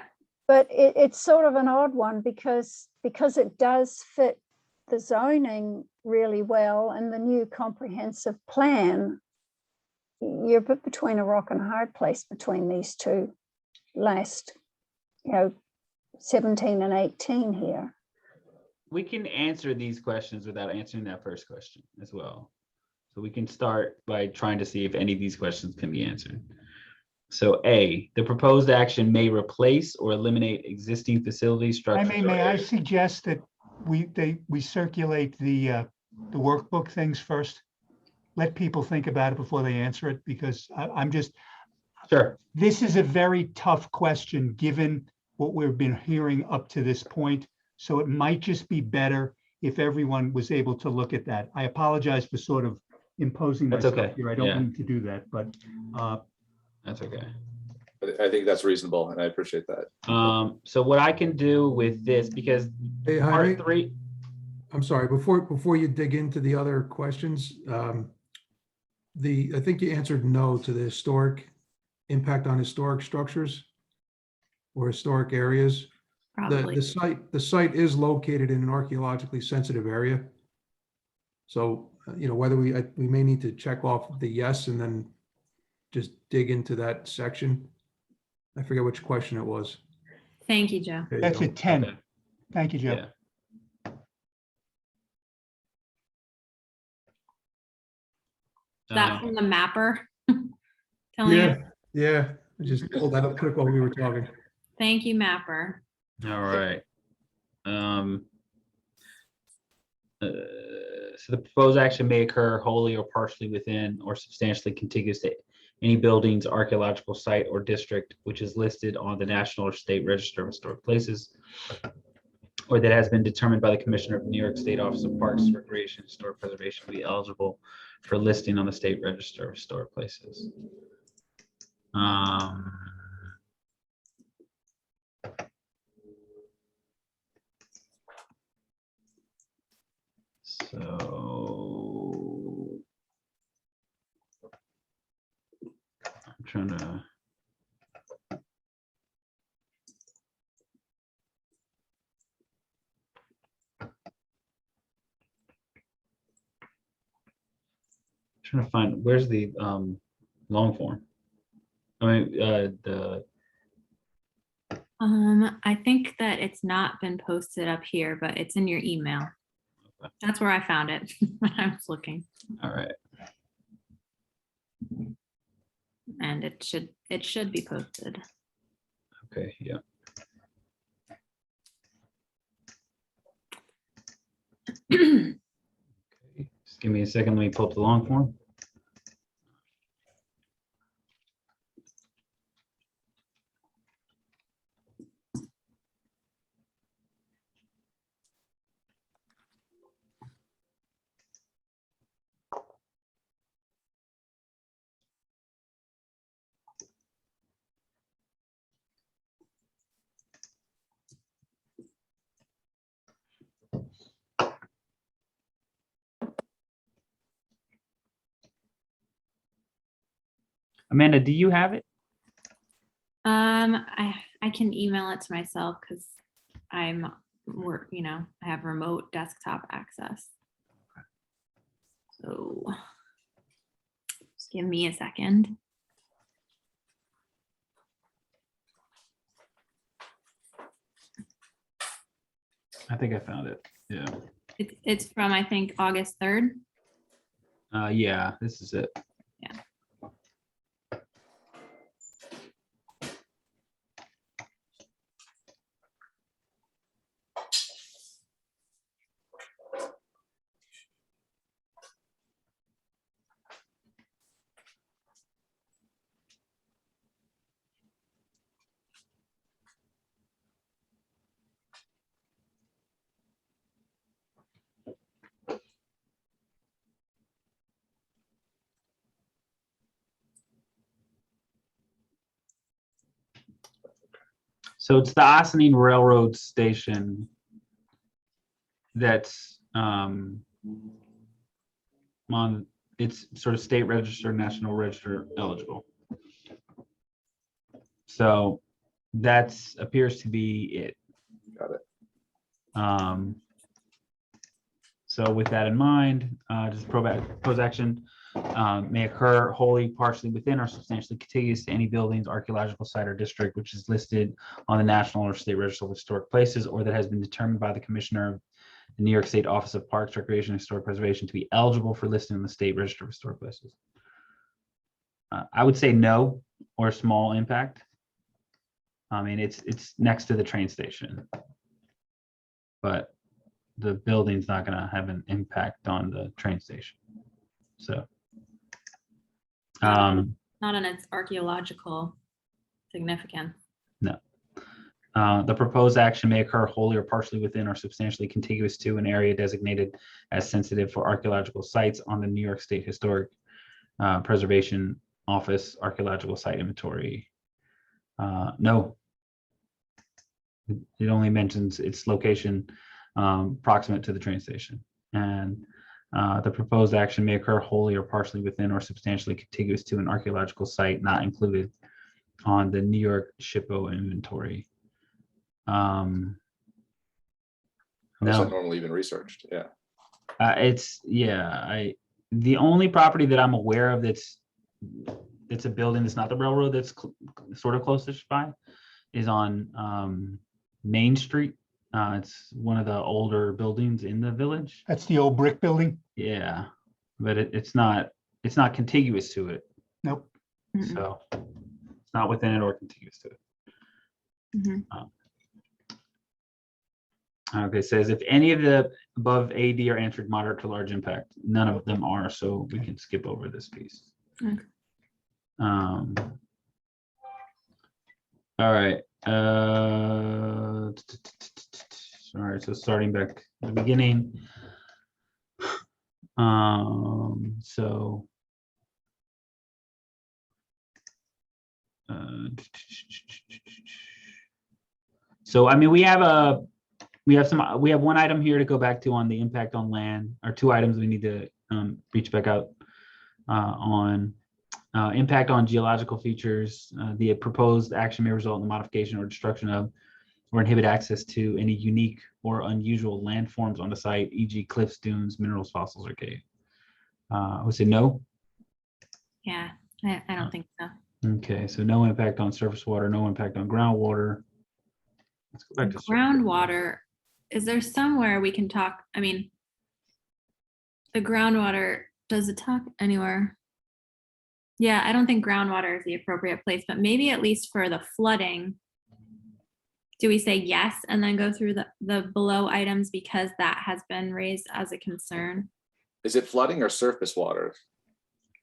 But it's sort of an odd one because it does fit the zoning really well and the new comprehensive plan. You're put between a rock and a hard place between these two last, 17 and 18 here. We can answer these questions without answering that first question as well. So we can start by trying to see if any of these questions can be answered. So A, the proposed action may replace or eliminate existing facilities, structures. May or I areas. suggest that we circulate the workbook things first? Let people think about it before they answer it, because I'm just, Sure. this is a very tough question, given what we've been hearing up to this point. So it might just be better if everyone was able to look at that. I apologize for sort of imposing That's myself okay. here. I Yeah. don't mean to do that, but That's okay. I think that's reasonable, and I appreciate that. So what I can do with this, because Hey, part Jaime, 3, I'm sorry, before you dig into the other questions, I think you answered no to the historic impact on historic structures or historic areas. Probably. The site is located in an archaeologically sensitive area. So, whether we may need to check off the yes and then just dig into that section. I forget which question it was. Thank you, Joe. There you that's go. a 10. Okay. Thank you, Joe. yeah. That from the mapper. Telling you. Yeah. I just pulled that up quick while we were talking. Thank you, mapper. All right. So the proposed action may occur wholly or partially within or substantially contiguous to any buildings, archaeological site or district which is listed on the National or State Register of Historic Places, or that has been determined by the Commissioner of the New York State Office of Parks, Recreation, and Historic Preservation to be eligible for listing on the State Register of Historic Places. So I'm trying to. Trying to find where's the long form. I mean, I think that it's not been posted up here, but it's in your email. That's where I found it when I was looking, all right. and it should be posted. Okay, yeah. Okay, just give me a second. Let me pull up the long form. Amanda, do you have it? I can email it to myself because I have remote desktop access. So just give me a second. I think I found it. Yeah. It's from, I think, August 3rd. Yeah, this is it. Yeah. So it's the Ossining Railroad Station that's on, it's sort of state register, national register eligible. So that's appears to be it. Got it. So with that in mind, just proposed action may occur wholly, partially within, or substantially contiguous to any buildings, archaeological site or district which is listed on the National or State Register of Historic Places, or that has been determined by the Commissioner of the New York State Office of Parks, Recreation, and Historic Preservation to be eligible for listing in the State Register of Historic Places. I would say no or small impact. I mean, it's next to the train station, but the building's not going to have an impact on the train station. So, Not on its archaeological significance. no. The proposed action may occur wholly or partially within or substantially contiguous to an area designated as sensitive for archaeological sites on the New York State Historic Preservation Office Archaeological Site Inventory. No. It only mentions its location proximate to the train station. And the proposed action may occur wholly or partially within or substantially contiguous to an archaeological site not included on the New York SHPO inventory. How is No, that normally even researched? Yeah. The only property that I'm aware of that's a building that's not the railroad that's sort of closest by is on Main Street. It's one of the older buildings in the village. That's the old brick building? Yeah, but it's not contiguous to it. Nope. Mm-mm. So it's not within it or contiguous to it. Mhm. Okay, it says if any of the above AD are answered moderate to large impact, none of them are, so we can skip over this piece. Okay. All right. Sorry, so starting back at the beginning. So so I mean, we have one item here to go back to on the impact on land, or two items we need to reach back out on. Impact on geological features. The proposed action may result in the modification or destruction of or inhibit access to any unique or unusual landforms on the site, e.g. cliffs, dunes, minerals, fossils, or cave. I would say no. Yeah, I don't think so. Okay, so no impact on surface water, no impact on groundwater. Let's go back to surface. Groundwater, is there somewhere we can talk? I mean, the groundwater, does it talk anywhere? Yeah, I don't think groundwater is the appropriate place, but maybe at least for the flooding, do we say yes and then go through the below items because that has been raised as a concern? Is it flooding or surface water?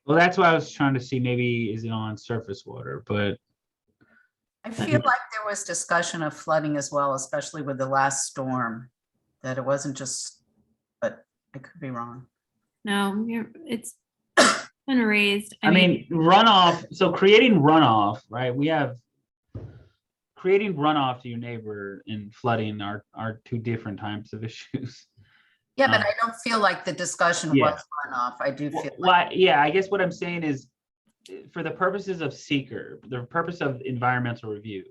Well, that's why I was trying to see, maybe is it on surface water, but I feel like there was discussion of flooding as well, especially with the last storm, that it wasn't just, but I could be wrong. No, it's been raised. I mean, runoff, so creating runoff, right? We have creating runoff to your neighbor and flooding are two different types of issues. Yeah, but I don't feel like the discussion yeah. was runoff. I do feel Well, yeah, I guess what I'm saying is, for the purposes of seeker, the purpose of environmental review,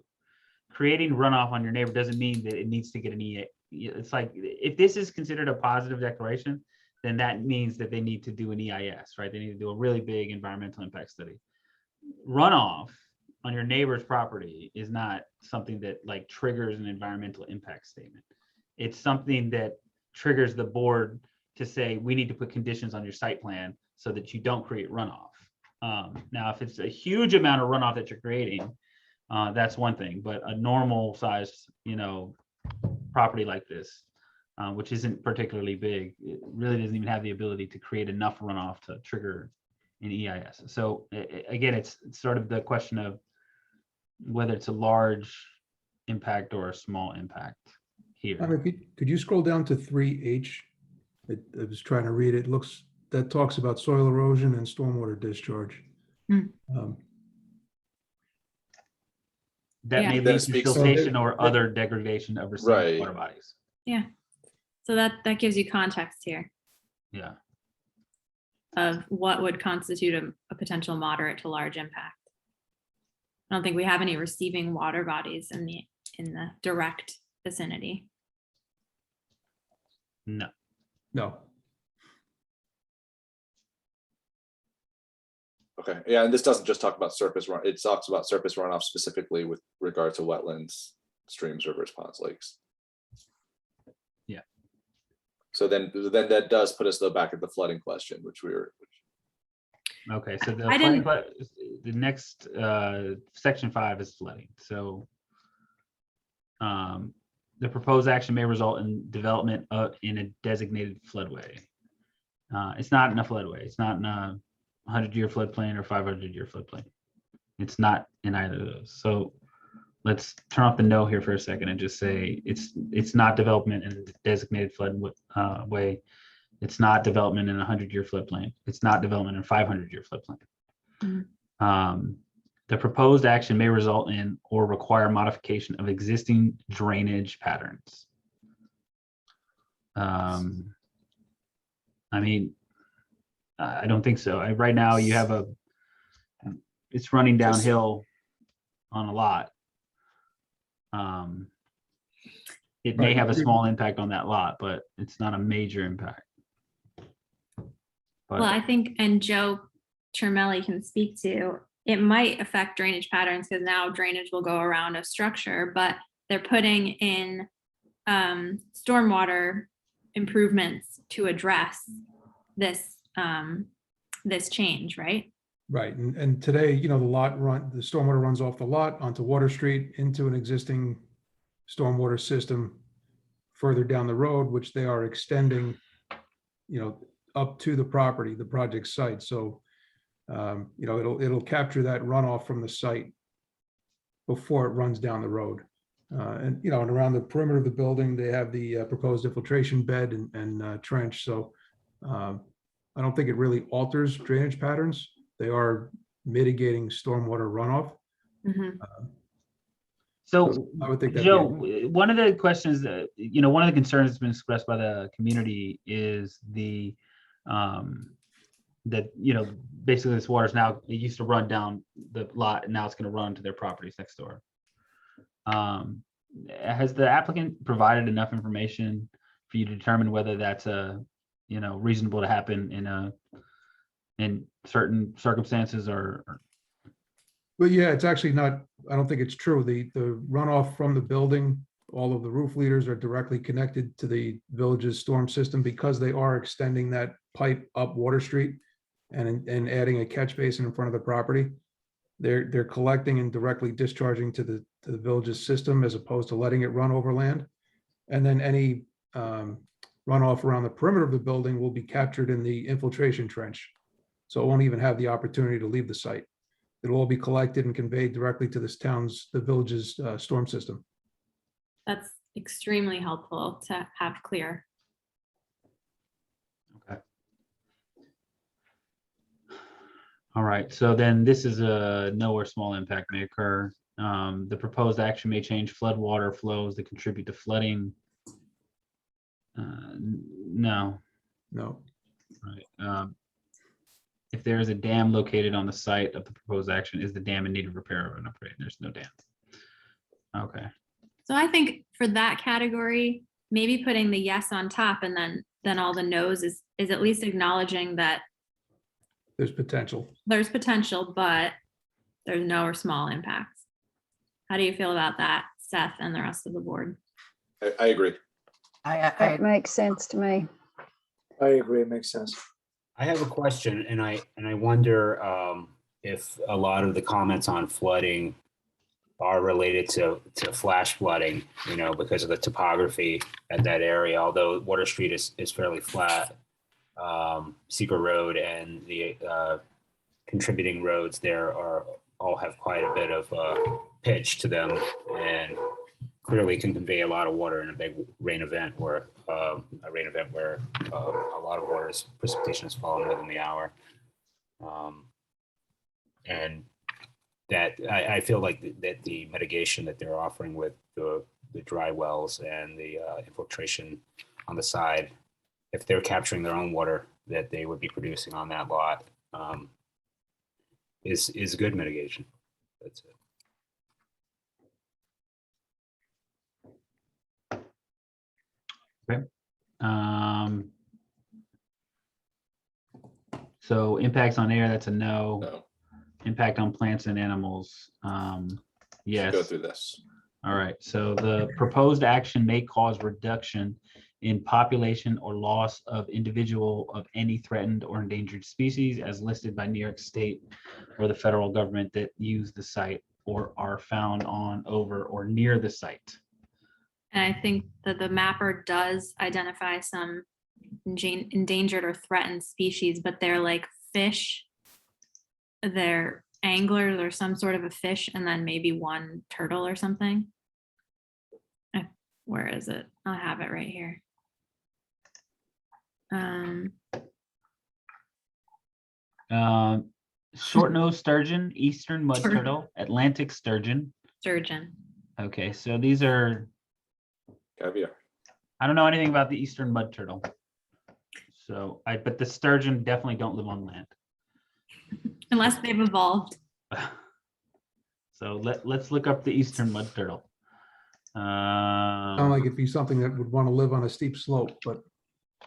creating runoff on your neighbor doesn't mean that it needs to get an EA. It's like, if this is considered a positive declaration, then that means that they need to do an EIS, right? They need to do a really big environmental impact study. Runoff on your neighbor's property is not something that like triggers an environmental impact statement. It's something that triggers the board to say, we need to put conditions on your site plan so that you don't create runoff. Now, if it's a huge amount of runoff that you're creating, that's one thing, but a normal sized, property like this, which isn't particularly big, it really doesn't even have the ability to create enough runoff to trigger an EIS. So again, it's sort of the question of whether it's a large impact or a small impact here. Could you scroll down to 3H? I was trying to read it. That talks about soil erosion and stormwater discharge. That may lead to siltation or other degradation of received water bodies. Yeah. So that gives you context here. Yeah. Of what would constitute a potential moderate to large impact. I don't think we have any receiving water bodies in the direct vicinity. No. Okay, yeah, and this doesn't just talk about surface run, it talks about surface runoff specifically with regard to wetlands, streams, rivers, ponds, lakes. Yeah. So then that does put us though back at the flooding question, which we were. Okay, so the next section 5 is flooding. So the proposed action may result in development in a designated floodway. It's not in a floodway. It's not in a 100-year floodplain or 500-year floodplain. It's not in either of those. So let's turn off the no here for a second and just say it's not development in a designated floodway. It's not development in a 100-year floodplain. It's not development in a 500-year floodplain. Mm-hmm. The proposed action may result in or require modification of existing drainage patterns. I mean, I don't think so. Right now you have it's running downhill on a lot. It may have a small impact on that lot, but it's not a major impact. Well, I think, and Joe Termelli can speak to, it might affect drainage patterns because now drainage will go around a structure, but they're putting in stormwater improvements to address this this change, right? Right, and today, the stormwater runs off the lot onto Water Street into an existing stormwater system further down the road, which they are extending, up to the property, the project site. So You know, it'll capture that runoff from the site before it runs down the road. And, you know, and around the perimeter of the building, they have the proposed infiltration bed and trench. So I don't think it really alters drainage patterns. They are mitigating stormwater runoff. Mhm. So, I would think that'd Joe, be, one of the questions that, you know, one of the concerns that's been expressed by the community is the, that, you know, basically this water is now, it used to run down the lot and now it's going to run to their properties next door. Has the applicant provided enough information for you to determine whether that's you know, reasonable to happen in certain circumstances or? but yeah, it's actually not, I don't think it's true. The runoff from the building, all of the roof leaders are directly connected to the village's storm system because they are extending that pipe up Water Street and adding a catch basin in front of the property. They're collecting and directly discharging to the village's system as opposed to letting it run over land. And then any runoff around the perimeter of the building will be captured in the infiltration trench. So it won't even have the opportunity to leave the site. It'll all be collected and conveyed directly to the village's storm system. That's extremely helpful to have clear. Okay. All right, so then this is a no or small impact may occur. The proposed action may change floodwater flows that contribute to flooding. No. No. Right. If there is a dam located on the site of the proposed action, is the dam in need of repair or an upgrade? There's no dam. Okay. So I think for that category, maybe putting the yes on top and then all the no's is at least acknowledging that There's potential. there's potential, but there's no or small impacts. How do you feel about that, Seth, and the rest of the board? I agree. That makes sense to me. I agree, it makes sense. I have a question, and I wonder if a lot of the comments on flooding are related to flash flooding, you know, because of the topography at that area. Although Water Street is fairly flat, Secret Road and the contributing roads there all have quite a bit of pitch to them, and clearly can convey a lot of water in a big rain event where a lot of water precipitation is falling within the hour. And that I feel like that the mitigation that they're offering with the dry wells and the infiltration on the side, if they're capturing their own water that they would be producing on that lot, is good mitigation. That's it. Okay. So impacts on air, that's a no. No. Impact on plants and animals, yes. Go through this. All right, so the proposed action may cause reduction in population or loss of individual of any threatened or endangered species as listed by New York State or the federal government that use the site or are found on, over, or near the site. And I think that the mapper does identify some endangered or threatened species, but they're like fish, they're anglers or some sort of a fish, and then maybe one turtle or something. Where is it? I'll have it right here. Short-nosed sturgeon, eastern mud turtle, Atlantic sturgeon. Sturgeon. Okay, so these are, Caviar. I don't know anything about the eastern mud turtle. So but the sturgeon definitely don't live on land. Unless they've evolved. So let's look up the eastern mud turtle. Sound like it'd be something that would want to live on a steep slope, but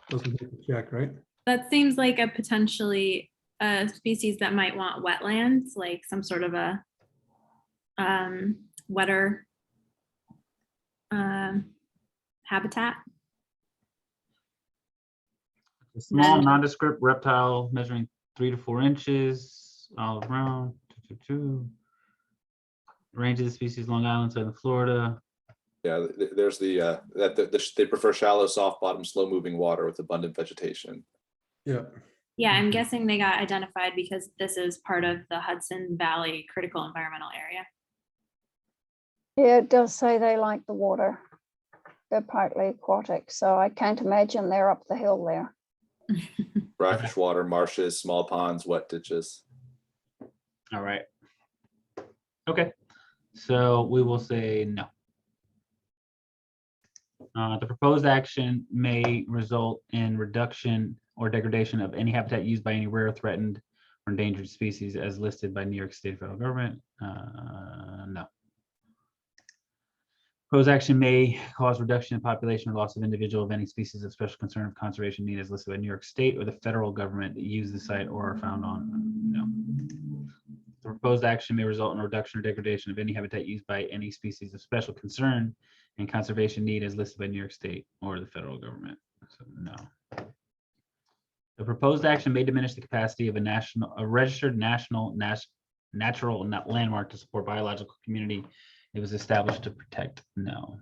doesn't take the check, right? That seems like a potentially a species that might want wetlands, like some sort of a wetter habitat. A small nondescript reptile measuring 3 to 4 inches all around. Range of the species: Long Island, southern Florida. Yeah, there's they prefer shallow, soft bottom, slow moving water with abundant vegetation. Yeah. Yeah, I'm guessing they got identified because this is part of the Hudson Valley Critical Environmental Area. Yeah, it does say they like the water. They're partly aquatic, so I can't imagine they're up the hill there. Brackish water, marshes, small ponds, wet ditches. All right. Okay, so we will say no. The proposed action may result in reduction or degradation of any habitat used by any rare, threatened, or endangered species as listed by New York State federal government. No. Proposed action may cause reduction in population or loss of individual of any species of special concern of conservation need as listed by New York State or the federal government that use the site or are found on. No. The proposed action may result in reduction or degradation of any habitat used by any species of special concern and conservation need as listed by New York State or the federal government. So no. The proposed action may diminish the capacity of a registered natural landmark to support biological community. It was established to protect. No.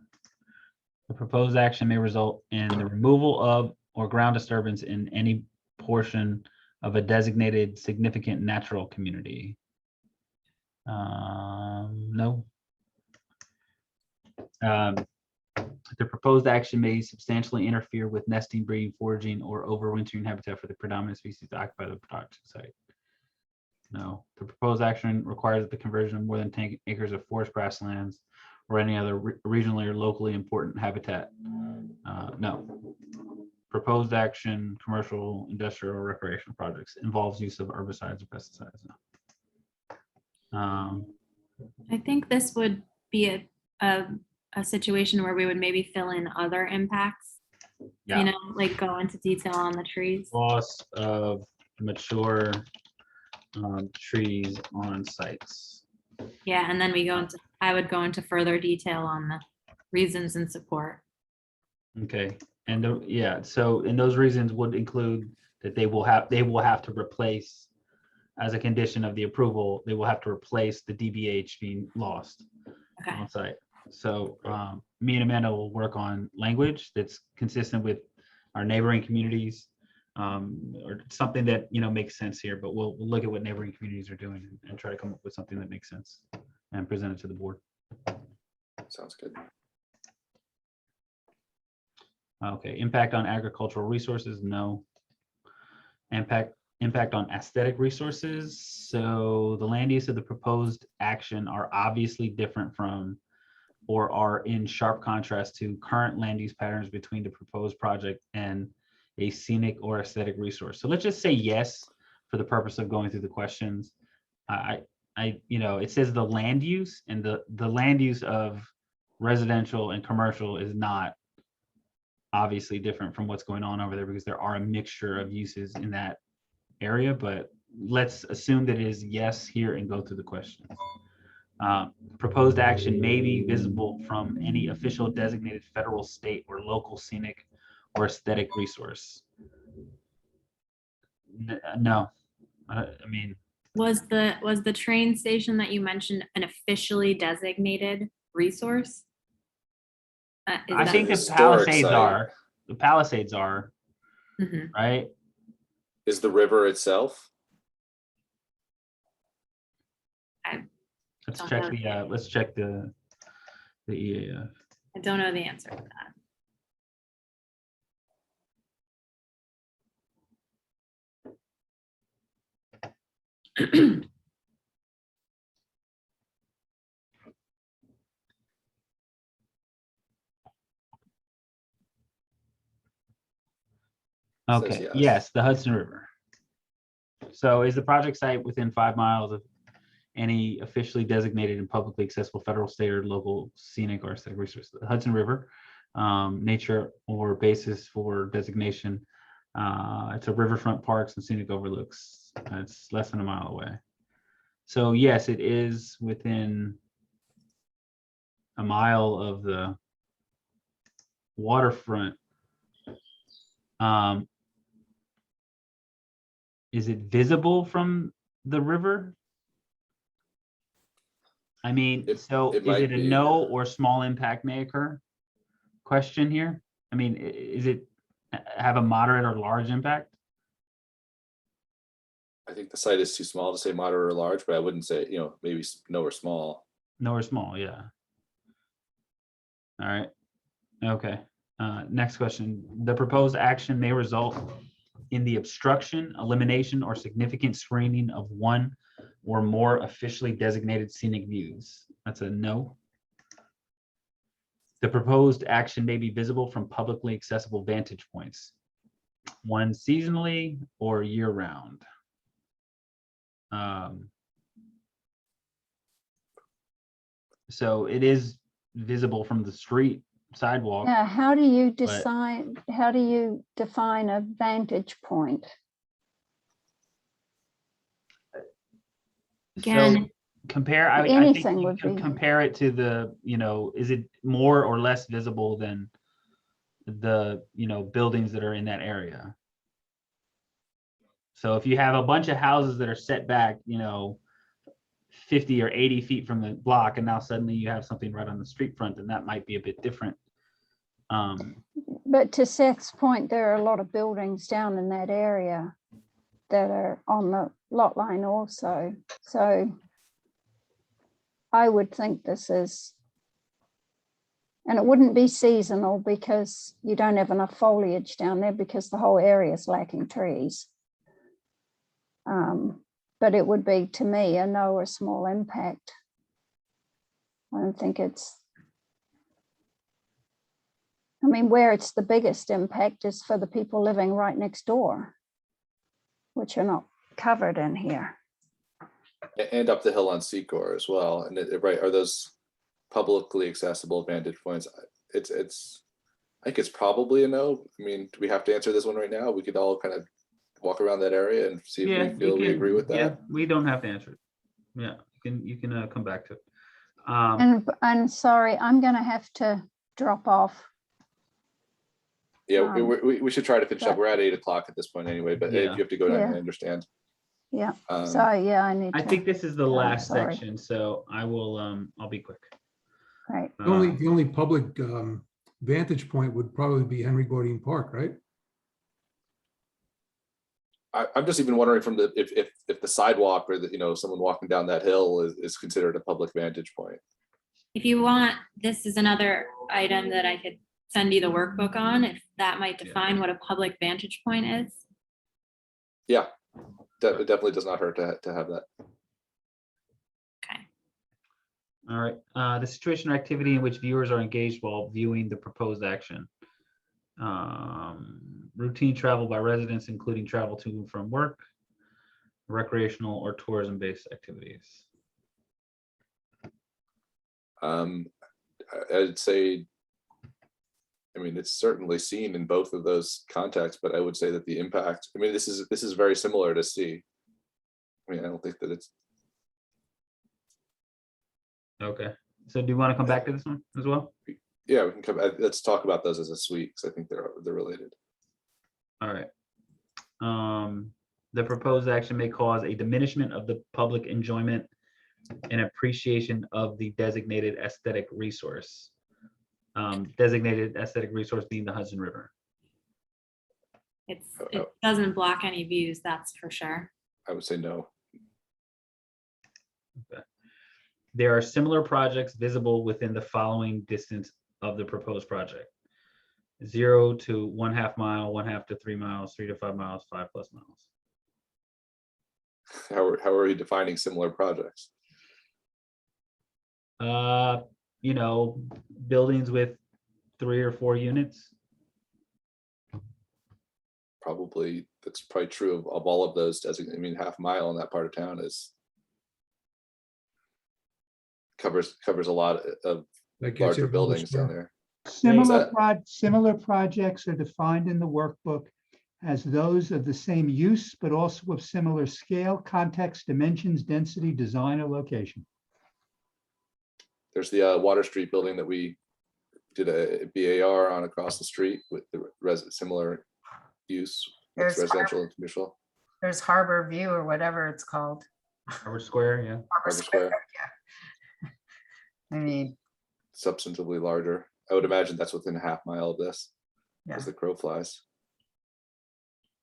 The proposed action may result in the removal of or ground disturbance in any portion of a designated significant natural community. No. The proposed action may substantially interfere with nesting, breeding, foraging, or overwintering habitat for the predominant species to occupy the production site. No. The proposed action requires the conversion of more than 10 acres of forest grasslands or any other regionally or locally important habitat. No. Proposed action, commercial, industrial, or recreational projects involves use of herbicides or pesticides. No. I think this would be a situation where we would maybe fill in other impacts, Yeah. you know, like go into detail on the trees. Loss of mature trees on sites. Yeah, and then I would go into further detail on the reasons and support. Okay, and and those reasons would include that they will have to replace, as a condition of the approval, they will have to replace the DBH being lost on site. So me and Amanda will work on language that's consistent with our neighboring communities, or something that makes sense here. But we'll look at what neighboring communities are doing and try to come up with something that makes sense and present it to the board. Sounds good. Okay, impact on agricultural resources, no. Impact on aesthetic resources. So the land use of the proposed action are obviously different from or are in sharp contrast to current land use patterns between the proposed project and a scenic or aesthetic resource. So let's just say yes for the purpose of going through the questions. It says the land use, and the land use of residential and commercial is not obviously different from what's going on over there because there are a mixture of uses in that area, but let's assume that it is yes here and go through the questions. Proposed action may be visible from any official designated federal, state, or local scenic or aesthetic resource. No, I mean. Was the train station that you mentioned an officially designated resource? I think the Palisades are, Mhm. right? Is the river itself? Let's check the EAF. I don't know the answer to that. Okay, yes, the Hudson River. So is the project site within 5 miles of any officially designated and publicly accessible federal, state, or local scenic or aesthetic resource? The Hudson River, nature or basis for designation. It's a riverfront parks and scenic overlooks. It's less than a mile away. So yes, it is within a mile of the waterfront. Is it visible from the river? I mean, so is it a no or small impact may occur? Question here. I mean, is it have a moderate or large impact? I think the site is too small to say moderate or large, but I wouldn't say, maybe no or small. No or small, yeah. All right, okay. Next question. The proposed action may result in the obstruction, elimination, or significant screening of one or more officially designated scenic views. That's a no. The proposed action may be visible from publicly accessible vantage points, one seasonally or year-round. So it is visible from the street sidewalk. Now, how do you define a vantage point? Again, So compare, I think Anything you would can be. compare it to the, is it more or less visible than the, buildings that are in that area? So if you have a bunch of houses that are set back, 50 or 80 feet from the block, and now suddenly you have something right on the street front, then that might be a bit different. But to Seth's point, there are a lot of buildings down in that area that are on the lot line also. So I would think this is, and it wouldn't be seasonal because you don't have enough foliage down there because the whole area is lacking trees. But it would be, to me, a no or small impact. I don't think it's, where it's the biggest impact is for the people living right next door, which are not covered in here. And up the hill on Secor as well. And right, are those publicly accessible vantage points? I think it's probably a no. Do we have to answer this one right now? We could all kind of walk around that area and see if we feel we agree with that. Yeah, we don't have to answer it. Yeah, you can come back to it. And sorry, I'm going to have to drop off. Yeah, we should try to finish up. We're at 8 o'clock at this point anyway, but if you have to go down, I understand. Yeah, so yeah, I think this is the last sorry. section, so I will, I'll be quick. Right. The only public vantage point would probably be Henry Gordon Park, right? I'm just even wondering from if the sidewalk or someone walking down that hill is considered a public vantage point. if you want, this is another item that I could send you the workbook on, if that might define what a public vantage point is. Yeah, it definitely does not hurt to have that. Okay. All right, the situational activity in which viewers are engaged while viewing the proposed action. Routine travel by residents, including travel to and from work, recreational or tourism-based activities. I'd say, it's certainly seen in both of those contexts, but I would say that the impact, this is very similar to C. I don't think that it's. Okay, so do you want to come back to this one as well? Yeah, we can come. Let's talk about those as a suite because I think they're related. All right. The proposed action may cause a diminishment of the public enjoyment and appreciation of the designated aesthetic resource. Designated aesthetic resource being the Hudson River. It doesn't block any views, that's for sure. I would say no. Okay. There are similar projects visible within the following distance of the proposed project: 0 to 1/2 mile, 1/2 to 3 miles, 3 to 5 miles, 5+ miles. How are we defining similar projects? Buildings with 3 or 4 units. Probably that's probably true of all of those. 1/2 mile in that part of town covers a lot of larger buildings down there. Similar projects are defined in the workbook as those of the same use, but also of similar scale, context, dimensions, density, design, or location. There's the Water Street building that we did a BAR on across the street with the similar use. It's residential and commercial. There's Harbor View or whatever it's called. Harbor Square, yeah. Harbor Square. Yeah. Substantively larger. I would imagine that's within 1/2 mile of this, Yeah. as the crow flies.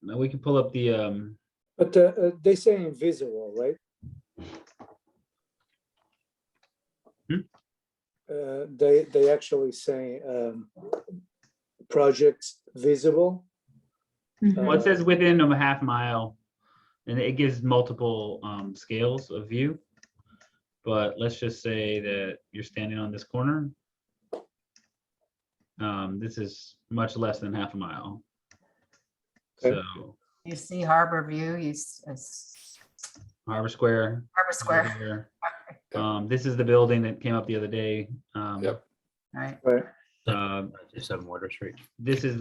Now we can pull up the But they say invisible, right? They actually say projects visible. Well, it says within a half mile, and it gives multiple scales of view. But let's just say that you're standing on this corner. This is much less than half a mile. Okay. So You see Harbor View, Harbor Square. Harbor Square, Here. This is the building that came up the other day. Yep. right? Right. Just on Water Street. This is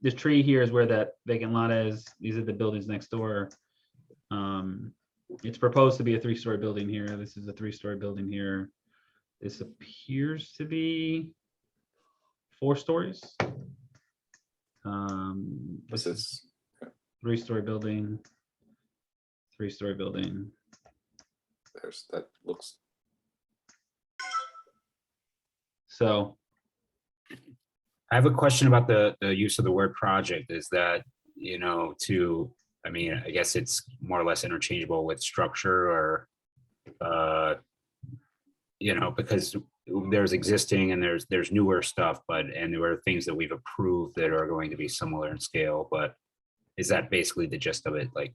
this tree here is where that vacant lot is. These are the buildings next door. It's proposed to be a 3-story building here. This is a 3-story building here. This appears to be 4 stories. This is 3-story building, 3-story building. that looks. So I have a question about the use of the word project. Is that, I mean, I guess it's more or less interchangeable with structure or, because there's existing and there's newer stuff, and there are things that we've approved that are going to be similar in scale, but is that basically the gist of it? Like,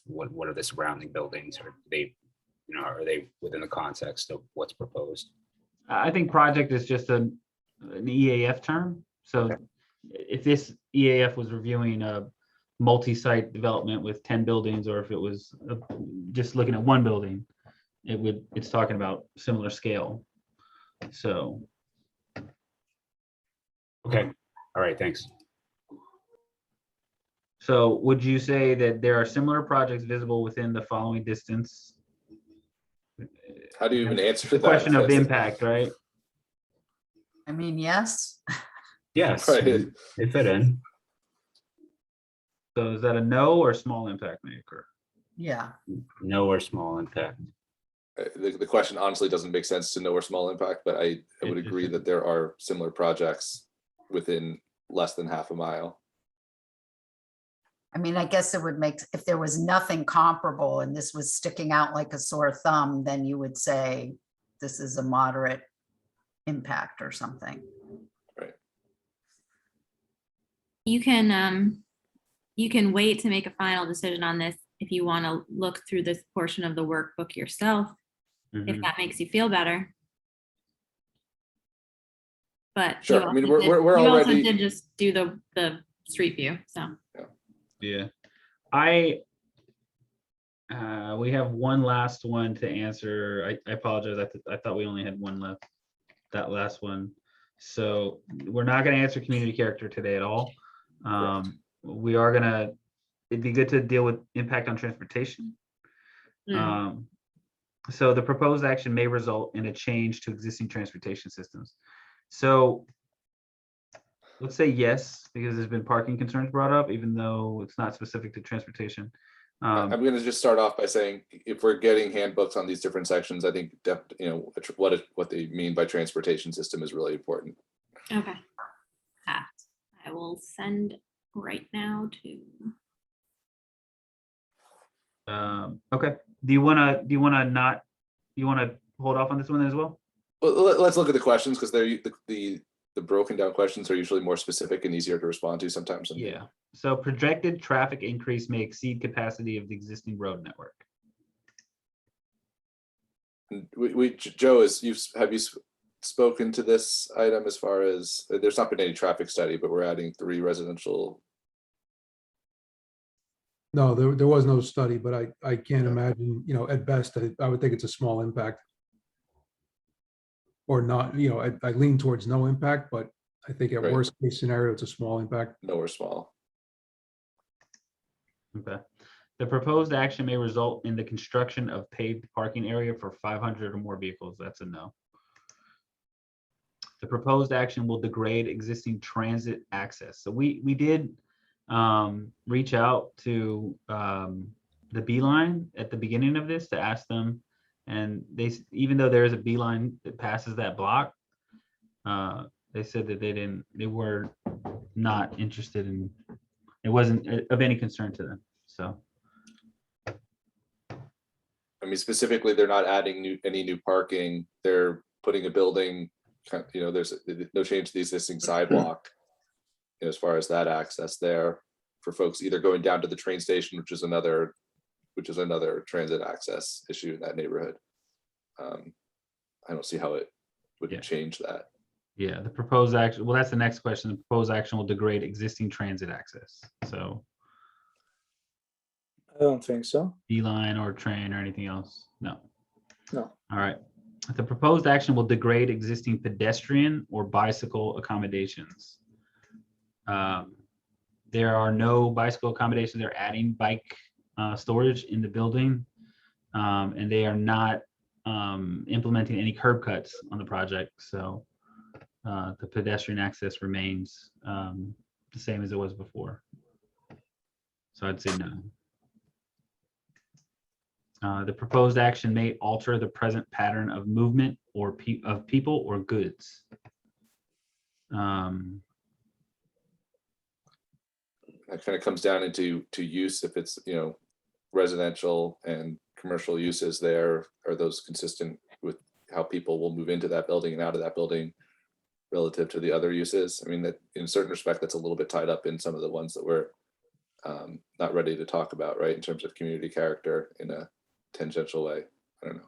what are the surrounding buildings? Are they within the context of what's proposed? I think project is just an EAF term. So if this EAF was reviewing a multi-site development with 10 buildings, or if it was just looking at one building, it's talking about similar scale. So. Okay. All right. Thanks. So would you say that there are similar projects visible within the following distance? How do you even answer The that? question of impact, right? I mean, yes. Yes, Right. they fit in. So is that a no or small impact may occur? Yeah. No or small impact. The question honestly doesn't make sense to no or small impact, but I would agree that there are similar projects within less than half a mile. I mean, I guess it would make, if there was nothing comparable and this was sticking out like a sore thumb, then you would say this is a moderate impact or something. Right. You can wait to make a final decision on this if you want to look through this portion of the workbook yourself, if that makes you feel better. But Sure. I mean, we're you also already. did just do the street view, so. Yeah. We have one last one to answer. I apologize. I thought we only had one left, that last one. So we're not going to answer community character today at all. We are going to, it'd be good to deal with impact on transportation. So the proposed action may result in a change to existing transportation systems. So let's say yes, because there's been parking concerns brought up, even though it's not specific to transportation. I'm going to just start off by saying, if we're getting handbooks on these different sections, I think what they mean by transportation system is really important. Okay. I will send right now to. Okay. Do you want to hold off on this one as well? Well, let's look at the questions, because they're the broken down questions are usually more specific and easier to respond to sometimes. Yeah. So projected traffic increase may exceed capacity of the existing road network. Joe, have you spoken to this item as far as, there's not been any traffic study, but we're adding 3 residential. No, there was no study, but I can't imagine, at best, I would think it's a small impact. Or not, I lean towards no impact, but I think at worst case scenario, it's a small impact. No or small. Okay. The proposed action may result in the construction of paved parking area for 500 or more vehicles. That's a no. The proposed action will degrade existing transit access. So we did reach out to the Beeline at the beginning of this to ask them, and even though there is a Beeline that passes that block, they said that they were not interested in, it wasn't of any concern to them. So I mean, specifically, they're not adding any new parking. They're putting a building, you know, there's no change to the existing sidewalk as far as that access there for folks either going down to the train station, which is another transit access issue in that neighborhood. I don't see how it would change that. Yeah, the proposed action, well, that's the next question. The proposed action will degrade existing transit access. So I don't think so. B-line or train or anything else? No. No. All right. The proposed action will degrade existing pedestrian or bicycle accommodations. There are no bicycle accommodations. They're adding bike storage in the building, and they are not implementing any curb cuts on the project. So the pedestrian access remains the same as it was before. So I'd say no. The proposed action may alter the present pattern of movement or of people or goods. That kind of comes down into use. If it's, you know, residential and commercial uses there, are those consistent with how people will move into that building and out of that building relative to the other uses? I mean, that in a certain respect, that's a little bit tied up in some of the ones that we're not ready to talk about, right? In terms of community character in a tangential way. I don't know.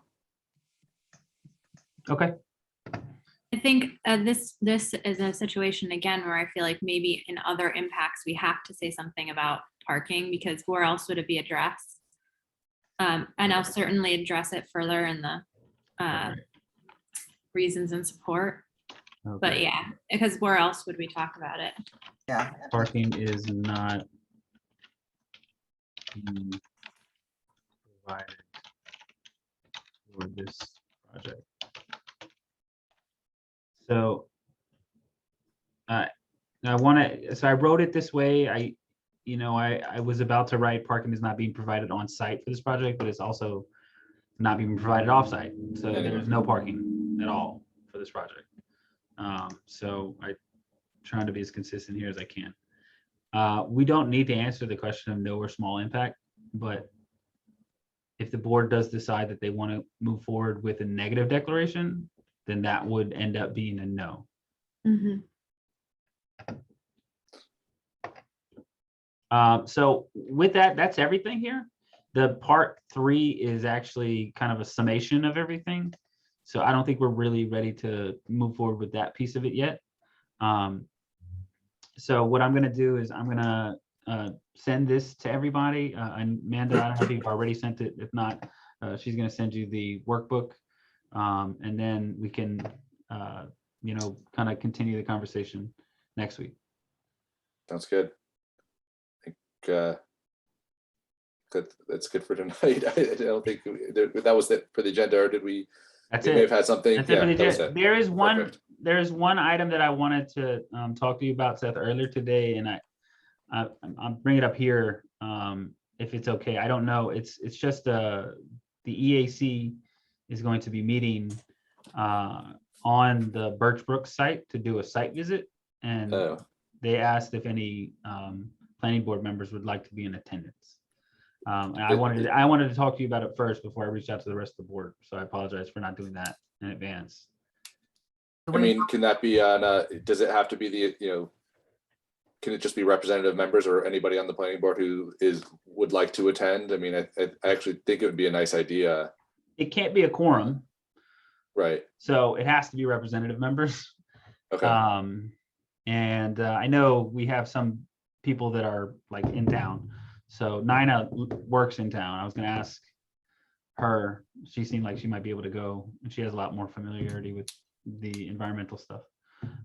Okay. I think this is a situation again where I feel like maybe in other impacts we have to say something about parking, because where else would it be addressed? And I'll certainly address it further in the reasons and support. Okay. But yeah, because where else would we talk about it? Yeah. Parking is not provided for this project. So I wrote it this way. I was about to write parking is not being provided on site for this project, but it's also not being provided off site. So there's no parking at all for this project. So I'm trying to be as consistent here as I can. We don't need to answer the question of no or small impact, but if the board does decide that they want to move forward with a negative declaration, then that would end up being a no. Mhm. So with that, that's everything here. The part 3 is actually kind of a summation of everything. So I don't think we're really ready to move forward with that piece of it yet. So what I'm going to do is I'm going to send this to everybody. And Amanda, I don't know if you've already sent it. If not, she's going to send you the workbook. And then we can, kind of continue the conversation next week. Sounds good. I think that's good for tonight. I don't think that was it for the agenda, or did we? That's we it. may have had something. That's Yeah, it for the that was agenda. it. There's one item that I wanted to talk to you about, Seth, earlier today, and I'll bring it up here if it's okay. I don't know. It's just the EAC is going to be meeting on the Birchbrook site to do a site visit, and they asked if any planning board members would like to be in attendance. And I wanted to talk to you about it first before I reached out to the rest of the board. So I apologize for not doing that in advance. I mean, can that be on? Does it have to be can it just be representative members or anybody on the planning board who would like to attend? I mean, I actually think it would be a nice idea. It can't be a quorum. Right. So it has to be representative members. Okay. And I know we have some people that are like in town. So Nina works in town. I was going to ask her. She seemed like she might be able to go, and she has a lot more familiarity with the environmental stuff.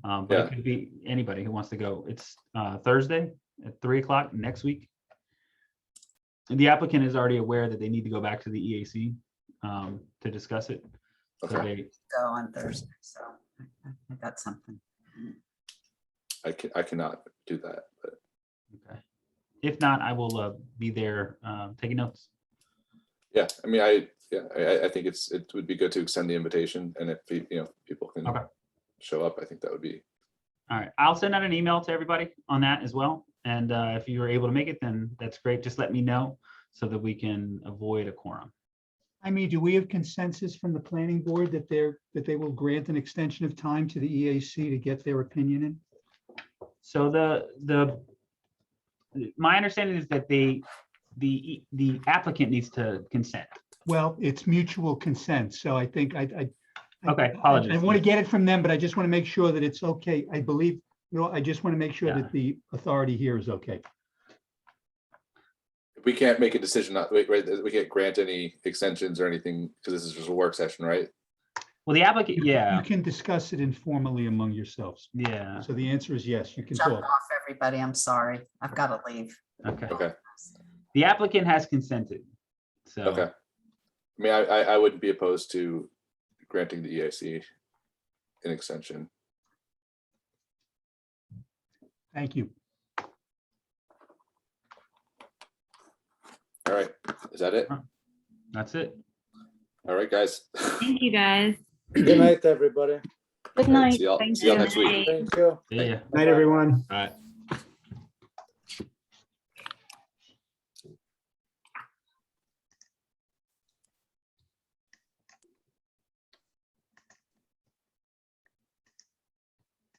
But it could be anybody who wants to go. It's Thursday at 3:00 next week. And the applicant is already aware that they need to go back to the EAC to discuss it. Okay. Go on Thursday, so I got something. I cannot do that, but okay. If not, I will be there taking notes. Yeah, I mean, I think it would be good to extend the invitation, and if people can show up, I think that would be. All right, I'll send out an email to everybody on that as well. And if you were able to make it, then that's great. Just let me know so that we can avoid a quorum. I mean, do we have consensus from the planning board that they will grant an extension of time to the EAC to get their opinion in? So my understanding is that the applicant needs to consent. Well, it's mutual consent, so I think Okay, apologies. I want to get it from them, but I just want to make sure that it's okay. I believe, I just want to make sure Yeah. that the authority here is okay. We can't make a decision, we can't grant any extensions or anything, because this is just a work session, right? Well, the applicant, yeah, You can discuss it informally among yourselves. yeah, So the answer is yes, you can Jump talk. off, everybody. I'm sorry. I've got to leave. okay. Okay, The applicant has consented. So, okay. I mean, I wouldn't be opposed to granting the EAC an extension. Thank you. All right, is that it? that's it. All right, guys. Thank you, guys. Good night, everybody. Good All right, night. See y'all Thank see y'all you. next week. Thank you. Yeah. Night, everyone. All right.